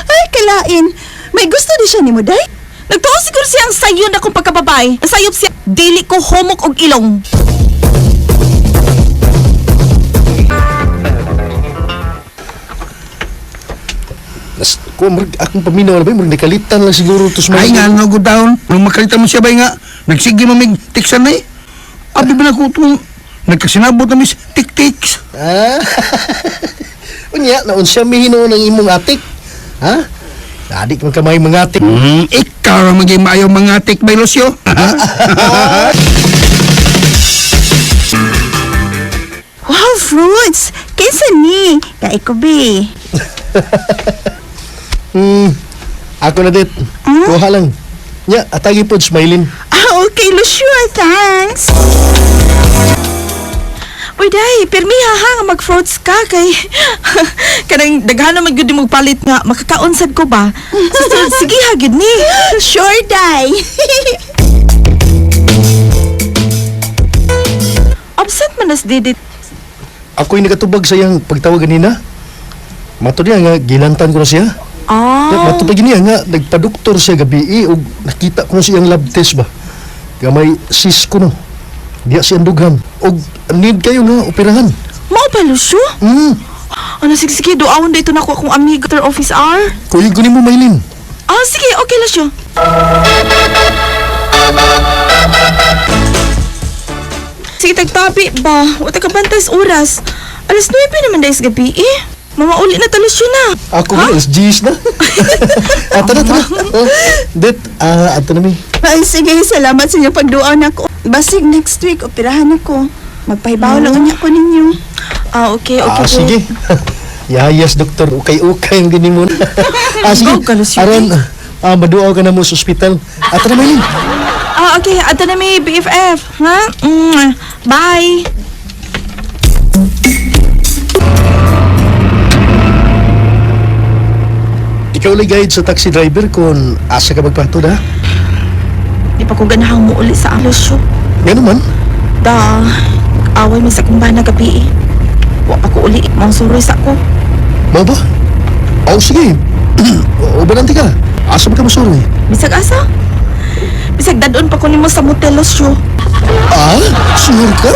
Ay, kalain. May gusto di siya ni mo, day? Nagtuo siguro siyang sayon akong pagkababay. Nasayop siya, dili ko humok og ilong. Kung akong paminaw na ba, nakalitan lang siguro to sa Ay nga, no, good down. Nung makalitan mo siya ba nga, nagsige mamig tiksan na eh. Abi ba na ko itong nagkasinabot na mis tik-tiks. Unya, naon siya mihino ng imong atik. Ha? Adik man kamay mga atik. Ikaw ang maging maayaw mga atik, Bay Lucio. Wow, fruits! Kinsa ni? Gai ko, be. Ako na dit. Kuha lang. Nya, atagi po, Smilin. Okay, Lucio, thanks. Uy, day, pirmiha ha nga mag-fruits ka kay kanang daghan na magyud mo palit nga makakaunsad ko ba? Sige ha gid ni. Sure, day. Absent man nas didit. Ako'y nagatubag sa iyang pagtawag ganina. Mato niya nga, gilantan ko na siya. Mato pa niya nga, nagpa-doktor siya gabi o nakita ko na siyang lab test ba. Gamay sis ko no. Diya siyang dughan. O need kayo nga, operahan. Mao ba, Lucio? Ano, sige, doawon dito na ko akong amigo ter office hour. Kuya, gunin mo, Maylin. Sige, okay, Lucio. Sige, tagtabi ba? Wata ka bantas oras. Alas 9 naman dahil sa gabi eh. Mamauli na talos yun na. Ako na, SGs na. Tara. Det, ato na mi. Ay, sige, salamat sa inyo pagduaw na ko. Basig next week, operahan ako. Magpahibaw lang niya ko ninyo. Okay. Sige. Yes, doktor. Ukay-ukay yung ganin mo na. Sige. Aron, maduaw ka na mo sa ospital. Ato na, Maylin. Okay. Ato na may BFF. Ha? Bye. Ikaw lang guide sa taxi driver kung asa ka magpatod, ha? Di pa ko ganahang muuli sa alos yun. Ganun man. Away may sakong ba na gabi eh. Wa pa ko uli. Mang suroy sa ko. Mau ba? Sige. O bananti ka. Asa ba ka masuroy? Bisag asa? Bisag dadon pa ko nimo sa motelos yo. Sure ka?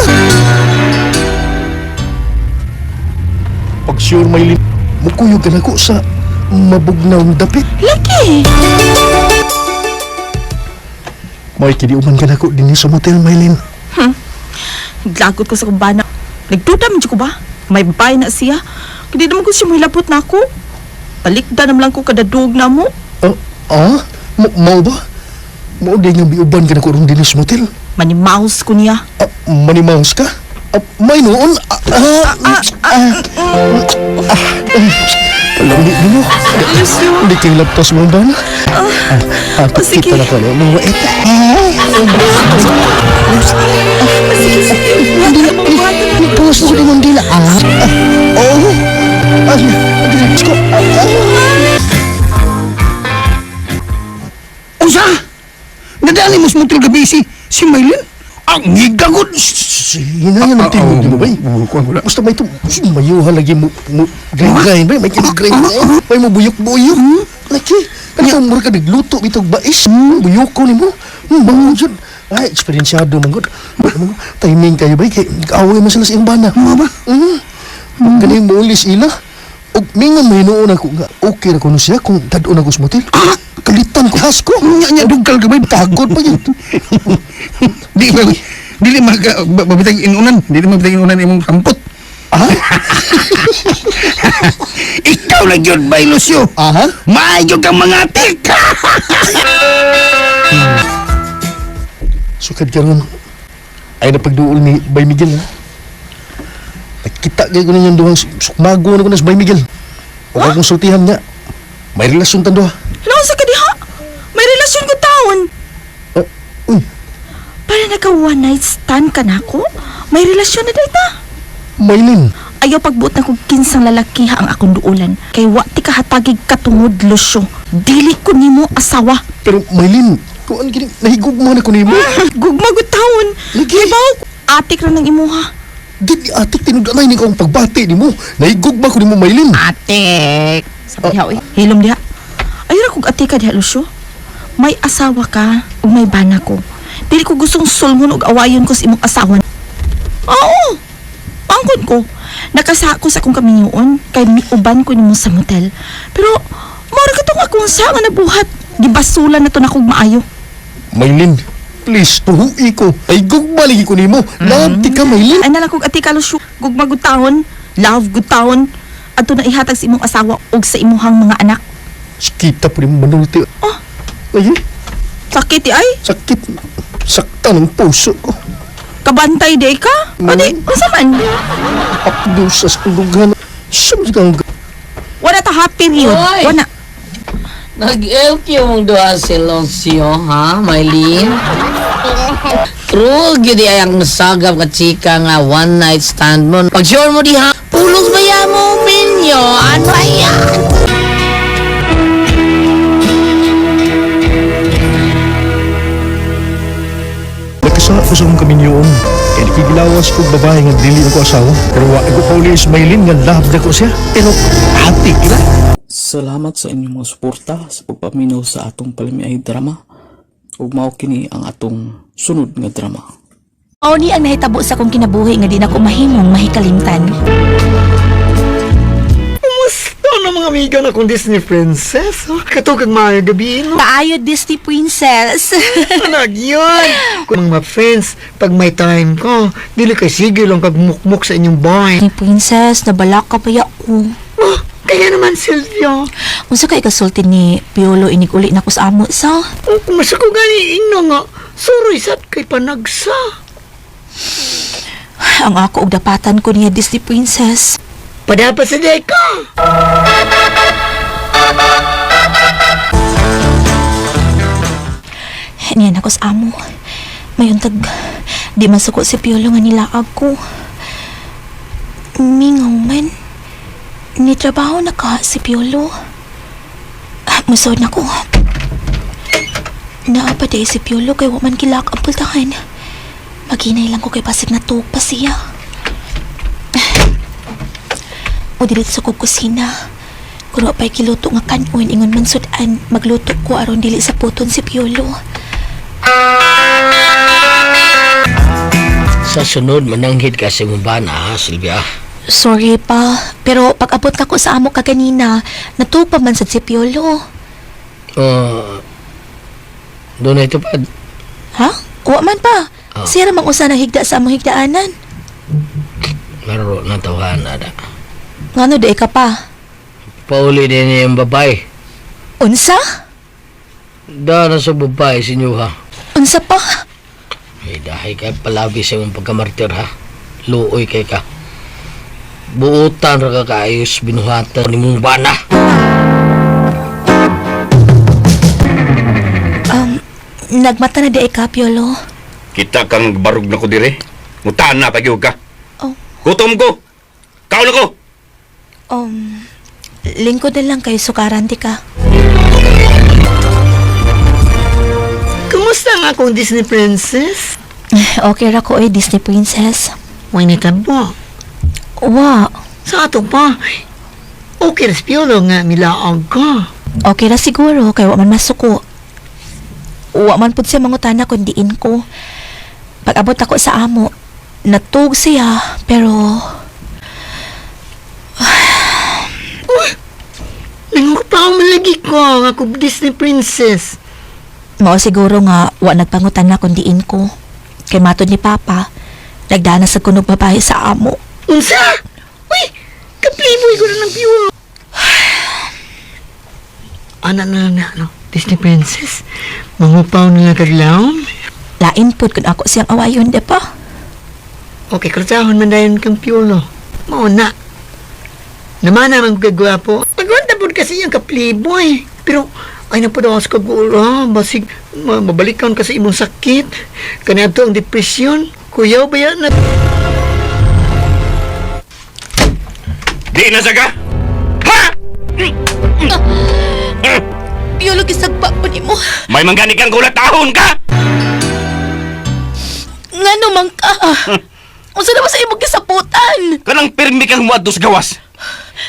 Pag sure, Maylin, mukuyog ka na ko sa mabugnaw ng dapit. Laki! May kiniuman ka na ko din sa motel, Maylin. Naglagot ko sa kumbana. Nagduda man ko ba? May babae na siya. Hindi naman ko siya mahilapot na ako. Balikda naman lang ko kadadug na mo. Mau ba? Mau din nga biuban ka na ko rin din sa motel. Manimaus ko niya. Manimaus ka? May noon? Kalami ninyo. Hindi kayo laptos mo ba na? Sige. Kita na ka na mga ita. Sige. Nagpawas mo ko din ang dila. Let's go. Usa! Nadali mo sa motel gabi si Maylin? Ang higagod! Hinayan ang tingog di mo ba? Basta may ito, mayuha lagi mo grind-grind ba? May kinag-grind na eh. May mo buyok-buyok. Laki, kanya umur ka nagluto bitog bais. Buyok ko ni mo. Bangon dyan. Ay, eksperyensyado man god. Timing kayo ba? Kaya-away mo sila sa iyong bana. Mga ba? Ganyan mo ulis ila. O mingan may noon ako nga okay na ko na siya kung dadon ako sa motel. Kalitan ko hasko. Nya dugkal ka ba? Tagod pa yun. Dili mabitag inunan. Dili mabitag inunan imong kampot. Ikaw lang yun, Bay Lucio. Maayo kang mga tik. Sukad ka ron. Ay napagduol ni Bay Miguel, ha? Nakita kayo ko na yung duhang sukmago na ko na sa Bay Miguel. Huwag akong sultihan niya. May relasyon tando, ha? Lawan sa kadiha? May relasyon ko taon. Para naka one night stand ka na ako? May relasyon na dita. Maylin. Ayaw pagbuot na kong kinsang lalaki ang akong duulan. Kay wati ka hatagig katungod, Lucio. Dili ko nimo asawa. Pero Maylin, kung ano gini, nahigugma na ko nimo. Gugmagot taon. Kay bawo, atik ra ng imuha. Di atik, tinudanay ni ko ang pagbati ni mo. Nahigugma ko ni mo, Maylin. Atik. Sabi diha, hilom diha. Ayaw ra kong atik ka diha, Lucio. May asawa ka o may bana ko. Dili ko gustong sulngon o awayon ko sa imong asawa. Oo. Pangkod ko. Nakasa ko sa akong kaminyoon kay miuban ko nimo sa motel. Pero mora ka tong akong sa nga nabuhat. Gibasulan na to na kong maayo. Maylin, please, tuhui ko. Ay gugma lagi ko nimo. Labti ka, Maylin. Ay nalang kong atika, Lucio. Gugma good taon. Love good taon. Ato na ihatag sa imong asawa o sa imuhang mga anak. Kita po rin manulti. Ay, sakit ay? Sakit. Sakta ng puso ko. Kabantay day ka? Adi, masa man? Apdo sa sulugan. Saan kang... Wala ta happy period. Wala. Nag-elk yung doon si Lucio, ha, Maylin? True, gidi ayang nasagap ka chika nga one night stand mo. Pag sure mo di ha, pulos ba yan mo, Pinyo? Ano yan? Nagkasa ko sa akong kaminyoon. Kaya nakigilawas kong babae nga dili ko asawa. Pero wala ko pa uli Maylin nga love na ko siya. Pero hati kila. Salamat sa inyong mga suporta sa pagpaminaw sa atong palimiay drama. Ug mao kini ang atong sunod nga drama. Mao ni ang nahitabo sa akong kinabuhi nga di na ko mahimong mahikalimtan. Kumusta na mga amiga na kong Disney princess? Katukag mga gabi, no? Kaayo Disney princess. Anag yun! Kung mga friends, pag may time ko, dili kay sige lang kagmukmuk sa inyong bahay. Disney princess, nabalak ka pa ako. Kaya naman, Silvio. Unsa kay kasulti ni Piolo inig uli na ko sa amo sa? Mas ako gani ino nga. Suroy sat kay panagsa. Ang ako og dapatan ko niya Disney Princess. Padapa sa deka. Niyan ako sa amo. Mayon tag di masuko si Piolo nga nilaag ko. Mingaw man. Ni trabaho na ka si Piolo. Musod na ko. Naapa day si Piolo kay waman kilak ang pultahan. Maghinay lang ko kay pasig na tuog pa siya. O dilit sa kong kusina. Kuro pa'y kiluto nga kanon ingon man sudan. Magluto ko aron dili sa puton si Piolo. Sa sunod, mananghid ka sa mubana, ha, Silvia? Sorry pa, pero pag abot na ko sa amo kaganina, natuog pa man sad si Piolo. Doon na ito pa. Ha? Wa man pa. Siya ramang usa na higda sa among higdaanan. Laro na tawahan, ada. Ngano di ka pa? Pauli din niya yung babae. Unsa? Dahil na sa babae, sinyo, ha? Unsa pa? Ay, dahil ka palabi sa mong pagkamartir, ha? Luoy kay ka. Buutan ra ka kaayos binuhatan ni mong bana. Nagmata na di ka, Piolo. Kita kang barug na ko dire. Mutaan na pagyug ka. Oh. Gutom ko. Kaon ako. Lingkod na lang kay sukaran di ka. Kumusta nga akong Disney Princess? Okay ra ko Disney Princess. May nitabo. Wa. Sa ato pa. Okay ras Piolo nga milaag ka. Okay ra siguro kay wa man masuko. Wa man pud siya mangutana kung diin ko. Pag abot ako sa amo, natug siya, pero... Lingo pa ako malagi ko nga kung Disney Princess. Mao siguro nga wa nagpangutana kung diin ko. Kay matod ni Papa, nagdana sa kunog babae sa amo. Unsa? Uy, kapliboy ko na ng Piolo. Anak na, no? Disney Princess, mangupaw nila kaglaom? Lain po kung ako siyang awayon, de pa. Okay, krasahon man dayon kang Piolo. Mauna. Naman naman kagwapo. Pagwanta po kasi yung kapliboy. Pero, ay na po daw sa kagula. Basig, mabalikan kasi imong sakit. Kanya to ang depresyon. Kuyaw ba yan na... Di na saga! Ha! Piolo, gisagpa po ni mo. May mangganik kang gulat tahon ka! Nga naman ka. Unsa na ba sa imong gisaputan? Kanang pirmi kang muadtos gawas.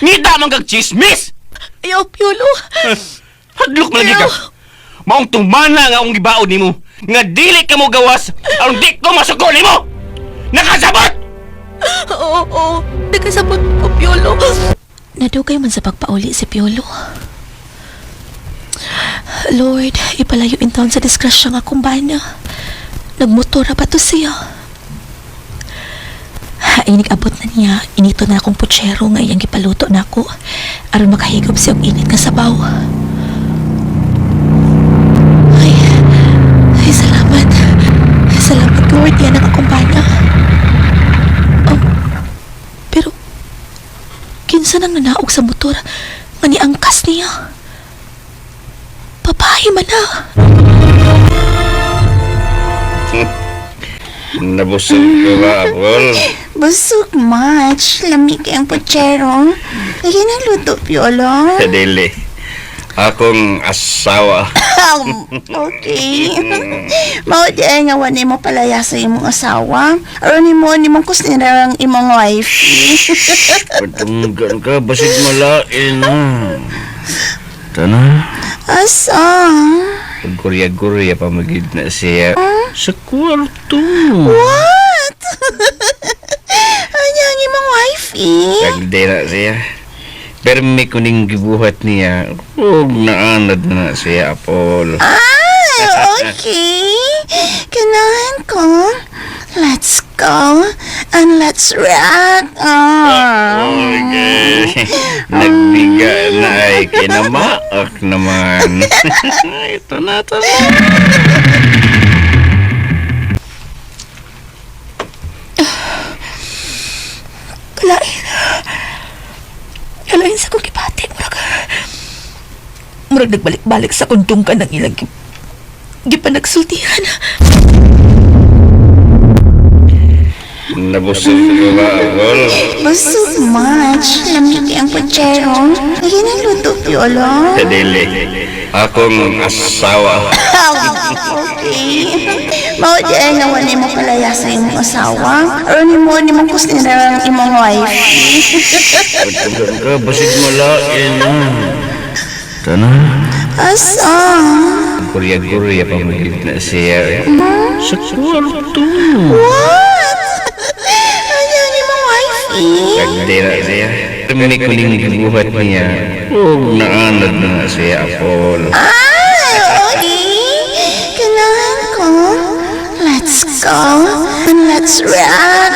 Ngita man kag chismis! Ayaw, Piolo. Hadlok malagi ka. Maong tumana nga akong gibaon nimo. Nga dili ka mo gawas aron di ko masuko nimo. Nakasabot! Oo. Nakasabot po, Piolo. Nadugay man sa pagpauli si Piolo. Lord, ipalayo in taon sa disgrasya nga kumbana. Nagmotora pa to siya. Inig abot na niya, inito na akong putsero nga iyang gipaluto na ako aron makahigop siya og init nga sabaw. Ay, salamat. Salamat, Lord, yan ang akong bana. Pero, kinsa nang nanaog sa motor nga niangkas niya. Babae man na. Nabusog ko ba, Apol? Busog, Match. Lamig ang putsero. Lagi na luto, Piolo. Dili. Akong asawa. Okay. Mao di ay nga wani mo palaya sa imong asawa. Aron ni mong kusnira ang imong wife. Patunggan ka, basig malain. Tana? Asa? Pagkurya-kurya pa magid na siya sa kwarto. What? Anya ang imong wife Kagde na siya. Pero may kuning gibuhat niya. Huwag naanad na siya, Apol. Ay, okay. Kanahan ko. Let's go and let's rock. Okay. Nagbiga na ay kinamaak naman. Ito na. Kalain sa kong kipati, murag nagbalik-balik sa kundong ka ng ilang gipanagsultihan. Nabusog ko ba, Agol? Busog much. Lamig ang puchero. Lagi ng luto, Piolo. Kadili. Akong asawa. Okay. Mao di ay nawan mo palaya sa imong asawa. Aron ni mo kusnira ang imong wife. Basig mo lain. Tanah. Asa? Kurya-kurya pa magigit na siya. Sa kwarto. What? Ayaw ni mong wife Kagdera siya. May kuning buhat niya. Huwag naanad na siya, Apol. Okay. Kailangan ko. Let's go and let's rock.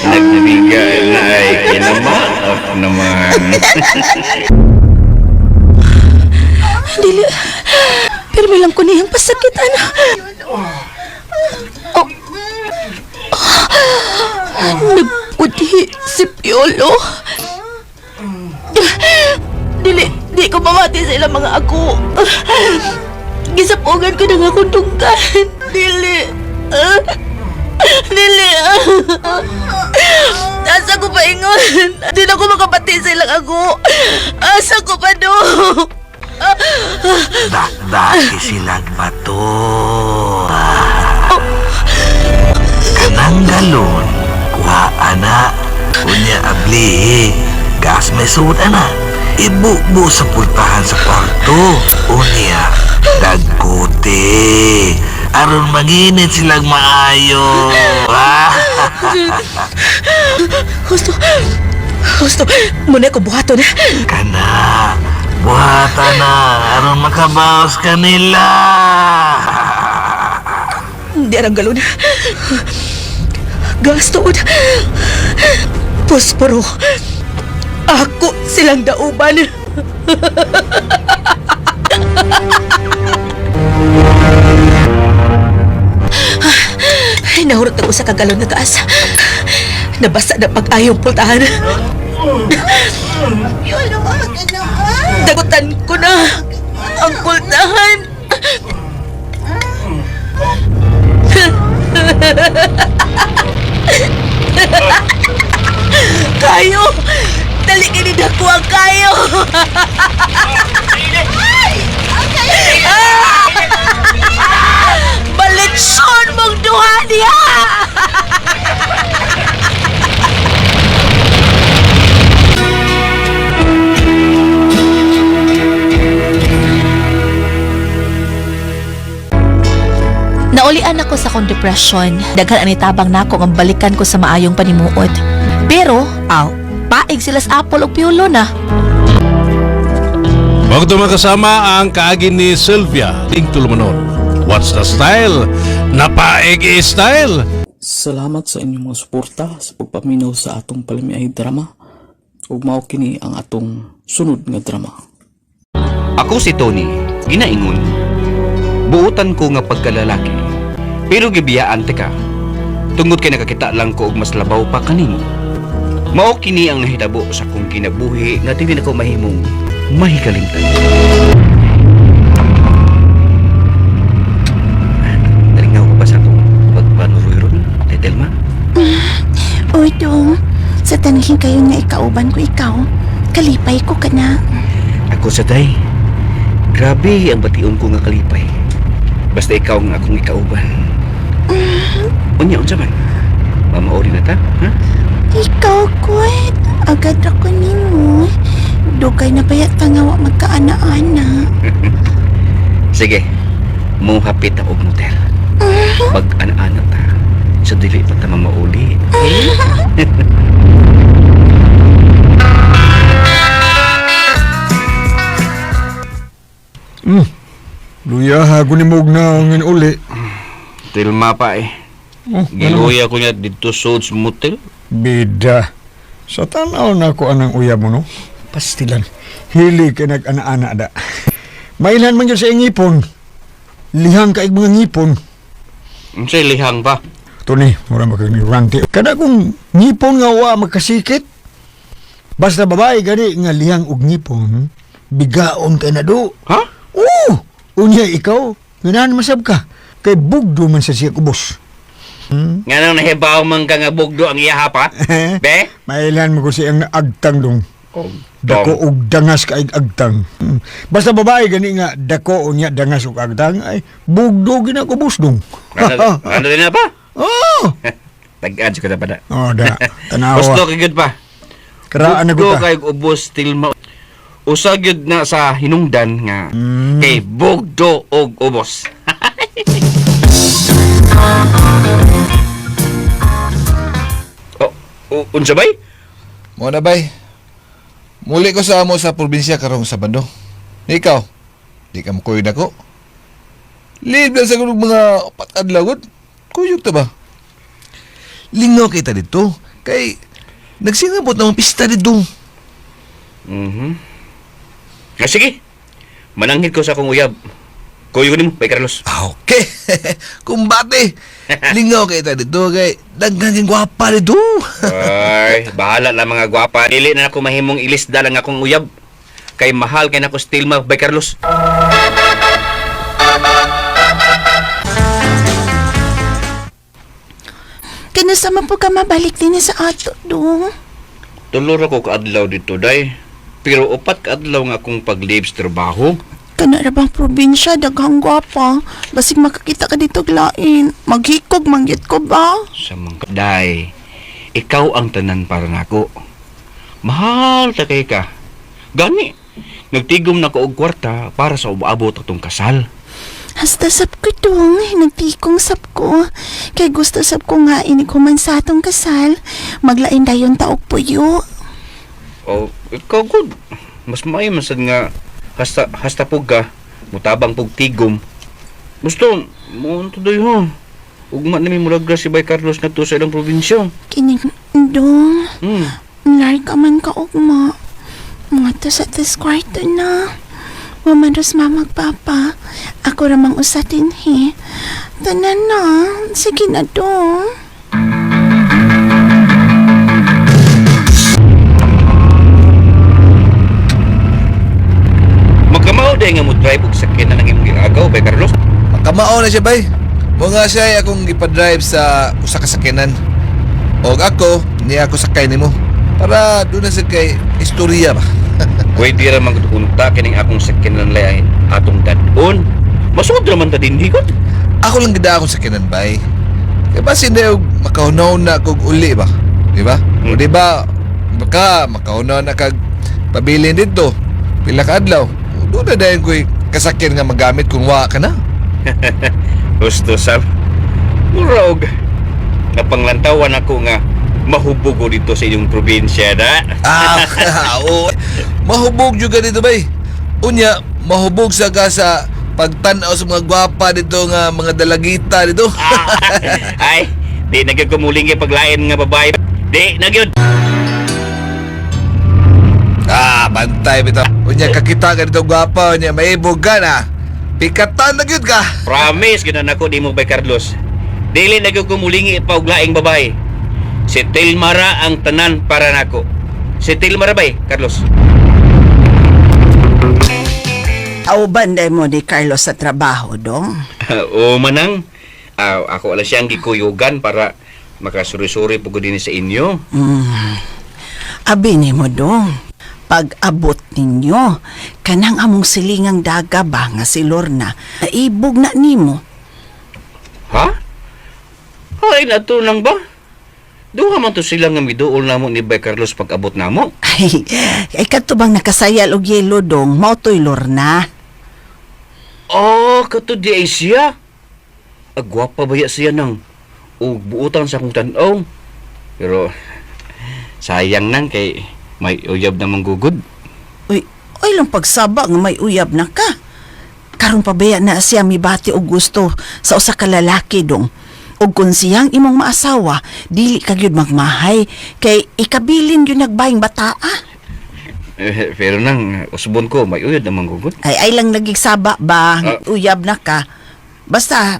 Nagbiga na ay kinamaak naman. Dili. Pero bilang ko niyang pasakitan. Nagputi si Piolo. Di ko mamati sa ilang mga ako. Gisapugan ko na nga akong tungkan. Dili. Asa ko pa ingon? Di na ko makapati sa ilang ako. Asa ko pa do? Dakdaki silang bato. Kanang galon, kuha ana, kunya abli, gas may suda na. Ibubo sa pultahan sa kwarto. Unya, dagkote. Aron maginit silang maayo. Husto, muna ko buhaton. Kana, buhatan na, aron makabawas kanila. Hindi ang galon. Gas tuod. Posporo. Ako silang dauban. Ay, nahurot ako sa kagalon na taas. Nabasa na pag-ayong pultahan. Dagutan ko na ang pultahan. Kayo! Dali kinida ko ang kayo! Balitsyon mong duha niya! Naulian ako sa kong depression. Daghan ang itabang nako ang balikan ko sa maayong panimuot. Pero, paig sila sa Apple o Piolo na. Huwag makasama ang kaagin ni Sylvia, Ting Tulumanon. What's the style? Napaig style! Salamat sa inyong mga suporta sa pagpaminaw sa atong palimiay drama. Ug mao kini ang atong sunod nga drama. Ako si Tony, ginaingon. Buutan ko nga pagkalalaki. Pero gibiyaan ka. Tungod kay nakakita lang ko og mas labaw pa kanimo. Mao kini ang nahitabo sa kong kinabuhi nga dili na ko mahimong mahikalimtan. Naringaw ko ba sa akong pagpanuroy-ron, Tetelma? Uy, Dong. Sa tanahin kayo nga ikauban ko ikaw, kalipay ko ka na. Ako sa day. Grabe ang bation ko nga kalipay. Basta ikaw nga akong ikauban. Unsa man? Mamaori na ta, ha? Ikaw, Kuwet. Agad ako nimo. Dugay na bayat pangawa magkaana-ana. Sige, muhapit na og motel. Mag-ana-ana ta. Sa dili pa ta mamauli. Luya, hago ni Mog na ngin uli. Tilma pa eh. Giluya ko niya dito sa motel. Bida. Sa tanaw na ko anang uyab mo, no? Pastilan. Hili ka nag-ana-ana da. Mailan man yun sa ngipon. Lihang ka mga ngipon. Unsay lihang pa? Ito ni, mura makagniranti. Kada kung ngipon nga wa magkasikit, basta babae gani nga lihang og ngipon, bigaon ka na do. Ha? Oo! Unya ikaw, ganahan masab ka. Kay bugdo man sa siya kubos. Nga nang nahibaw man ka nga bugdo ang iya pa? Be? Mailan mo ko siyang naagtang dong. Dako og dangas kaig agtang. Basta babae gani nga dako unya dangas og agtang ay bugdo gina kubos dong. Ano din na pa? Oh! Tag-adj ko na pa na. Oh, da. Tanawa. Gusto ka good pa. Karaan na Bugdo guta. kay ubos Tilma. Usa gyud na sa hinungdan nga kay bugdo og ubos. Unsa bay? Mo na bay. Muli ko sa amo sa probinsya karong Sabado. Ikaw, di ka mukoy na ko. Live lang sa mga patadlaw gud. Kuyog ta ba? Lingaw kita dito. Kay nagsingabot na mga pista dito. Sige. Mananghid ko sa akong uyab. Kuyog nimo, Bay Carlos. Okay. Kumbate. Lingaw kita dito kay daghang gwapa dito. Ay, bahala lang mga gwapa. Dili na ako mahimong ilisda lang akong uyab. Kay mahal kay nako Tilma, Bay Carlos. Kinasa man po ka mabalik din sa ato, dong. Tulor ako kaadlaw dito, day. Pero upat kaadlaw nga akong pag-leave sa trabaho. Kana ra bang probinsya, daghang gwapa. Basig makakita ka dito glain. Maghikog, manggit ko ba? Sa mga day, ikaw ang tanan para nako. Mahal ta kay ka. Gani, nagtigom na ko og kwarta para sa umaabot atong kasal. Hasta sab ko dong, nagtikong sab ko. Kay gusto sab ko nga inikuman sa atong kasal. Maglain dayon taog puyo. Oh, ikaw good. Mas maayo masad nga hasta pug ka, mutabang pug tigom. Gusto mo tudoy ho. Ugma na mi mulagra si Bay Carlos ngadto sa ilang probinsya. Kining dong. Lari ka man ka ugma. Mga to sa tis kwarto na. Mamaros mamagpapa. Ako ramang usatin he. Tanan na. Sige na dong. Magkamao day nga mo drive og sakyan na nang imong giagaw, Bay Carlos. Kamao na siya bay. Mo nga siya akong ipa-drive sa usa ka sakyanan. Og ako, niya ako sakay nimo. Para doon na sa kay istorya ba. Pwede ra man unta kining akong sakyanan lay atong dadon. Masud ra man ta dinhi ko. Ako lang gida akong sakyanan bay. Kaya ba sinda og makaunaw na kog uli ba? Di ba? O di ba baka makaunaw na kag pabilin dito. Pila ka adlaw. Doon na dayon ko'y kasakyan nga magamit kung wa ka na. Gusto sab. Murag. Napanglantawan ako nga mahubog ko dito sa inyong probinsya na. Oo. Mahubog juga dito bay. Unya, mahubog sa ka sa pagtanaw sa mga gwapa dito nga mga dalagita dito. Ay, di nagyod kumuling yung paglain nga babae. Di nagyod. Bantay bitaw. Unya kakita ka dito gwapa, unya maibog ka na. Pikatan na gyud ka. Promise ginan ako di mo Bay Carlos. Dili nagyod kumulingi pauglaing babae. Si Tilmara ang tanan para nako. Si Tilmara Bay Carlos. Auban day mo di Carlos sa trabaho, dong. O manang. Ako ala siyang gikuyugan para makasuri-suri pugod din sa inyo. Abi ni mo, dong. Pag-abot ninyo, kanang among silingang daga ba nga si Lorna, naibog na nimo. Ha? Ay, nato lang ba? Duha man to sila nga miduol namo ni Bay Carlos pag-abot namo. Ay katubang nakasayal og yelo, dong, mao toy Lorna. Oh, kato di ay siya. Agwapa baya siya nang ug buutan sa akong tan-aw. Pero sayang nang kay may uyab na manggugod. Uy lang pagsaba nga may uyab na ka. Karon pabaya na siya mibati og gusto sa usa ka lalaki dong. Ug kung siyang imong maasawa, dili ka gyud magmahay kay ikabilin yun nagbayang bataa. Pero nang usbon ko, may uyod naman gugod. Ay lang nagigsaba ba, uyab na ka. Basta,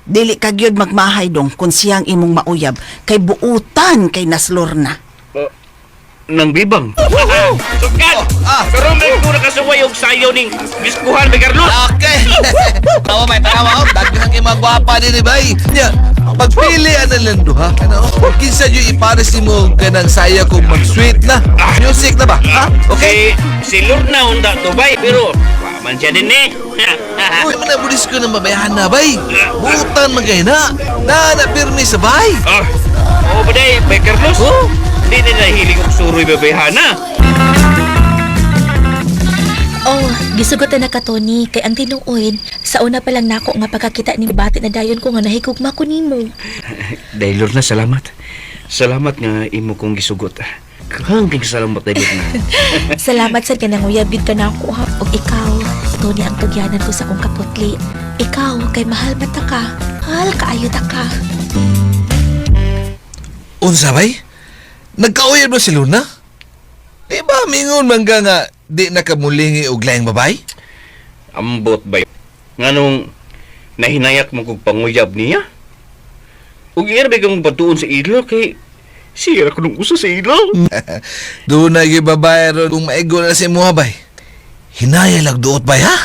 dili ka gyud magmahay dong kung siyang imong mauyab kay buutan kay naslor na. Nang bibang. Sukat! Pero may kura kasaway yung sayo ning biskuhan may Carlos. Okay. Tawa may tanawa. Daghang kay magwapa din bay. Nya, pagpili ana lang duha. Ano? Kinsa yo ipares nimo kanang saya kung mag-sweet na. Music na ba? Ha? Okay. Si Lorna hunda to bay pero man siya din eh. Uy, manabudis ko na mabayahan na bay. Buutan magayna. Na pirmi sa bay. Oh, baday, bay Carlos. Hindi na nahilig og suroy babayhana. Oh, gisugot na ka, Tony. Kay ang tinuod, sa una pa lang nako nga pagkakita ni bati na dayon ko nga nahigugma ko nimo. Dahil Lord na, salamat. Salamat nga imo kong gisugot. Hanggang salamat dahil na. Salamat sa kanang uyabid ka na ako ha. O ikaw, Tony, ang tugyanan ko sa kong kaputli. Ikaw, kay mahal mata ka. Mahal kaayo ta ka. Unsa bay? Nagkauyab na si Luna? Eh ba, mingon man ka nga di nakamulingi og laing babay? Ambot bay. Nganong nahinayak mo kong panguyab niya? Ug irbe kang batuon sa ilo kay siya ko nung usa sa ilo. Doon na gibabay ron kung maigo na si mo bay. Hinaya lang duot bay ha?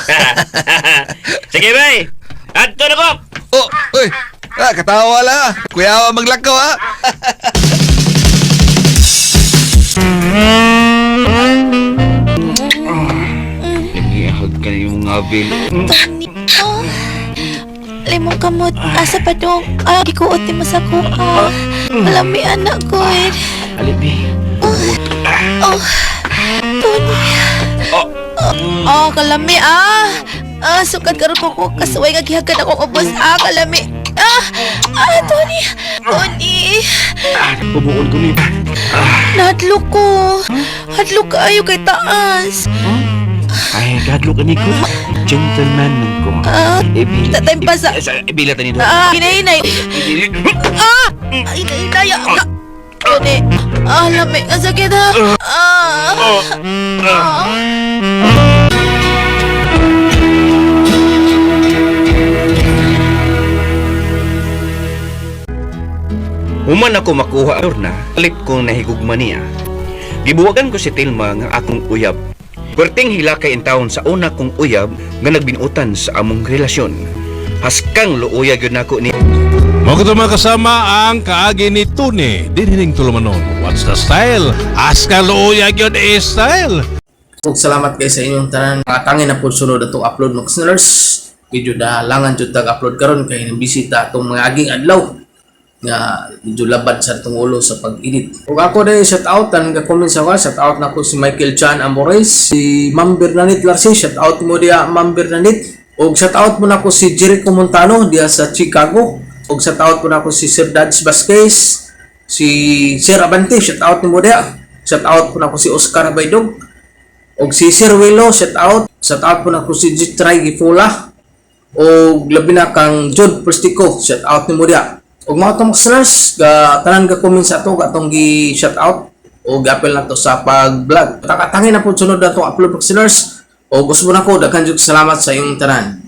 Sige bay. Adto na ko. Oh, oy. Katawa la. Kuya maglakaw ha. Nagihag ka na yung mga bil. Tony, limong kamot. Asa pa dong? Gikuot ni masako ka. Malami anak ko eh. Alibi. Tony. Kalami sukat karon ko kasuway nga gihagan ako ubos kalami. Tony. Tony. Bumuon ko niya. Nahadlok ko. Hadlok kaayo kay taas. Ay, gadlo ka ni ko. Gentleman man ko. Tatay pasa. Ibila ta ni do. Hinay-hinay. Hinay. Tony. Lami. Ang sakit ha. Human ako makuha na, alit kong nahigugma niya. Gibuwagan ko si Tilma nga akong uyab. Perting hilakay in taon sa una kong uyab nga nagbinutan sa among relasyon. Haskang luuyag yun ako ni... Mga kasama ang kaagi ni Tony, dinining tulumanon. What's the style? Aska luuyag yun style. Ug salamat kay sa inyong tanan. Tangin na po sunod atong upload ng listeners. Medyo dalangan jud tag-upload karon kay nabisita atong mga aging adlaw nga medyo labad sa itong ulo sa pag-edit. Kung ako dahil shout out, tanong ka-comment sa wala, shout out na ko si Michael Chan Amores, si Ma'am Bernanit Larsi, shout out mo diya Ma'am Bernanit. O shout out mo na ko si Jericho Montano diya sa Chicago. O shout out mo na ko si Sir Dads Vasquez, si Sir Abante, shout out mo diya. Shout out mo na ko si Oscar Baydog. O si Sir Willow, shout out. Shout out mo na ko si Jitray Gifula. O labi na kang Jod Perstico, shout out mo diya. Og mga itong listeners, tanan ka comment sa ito, atong gi-shout out, o gapel na to sa pag-vlog. Takatangin na po sunod na itong upload listeners, o gusto mo na ko, daghan jud salamat sa iyong tanan.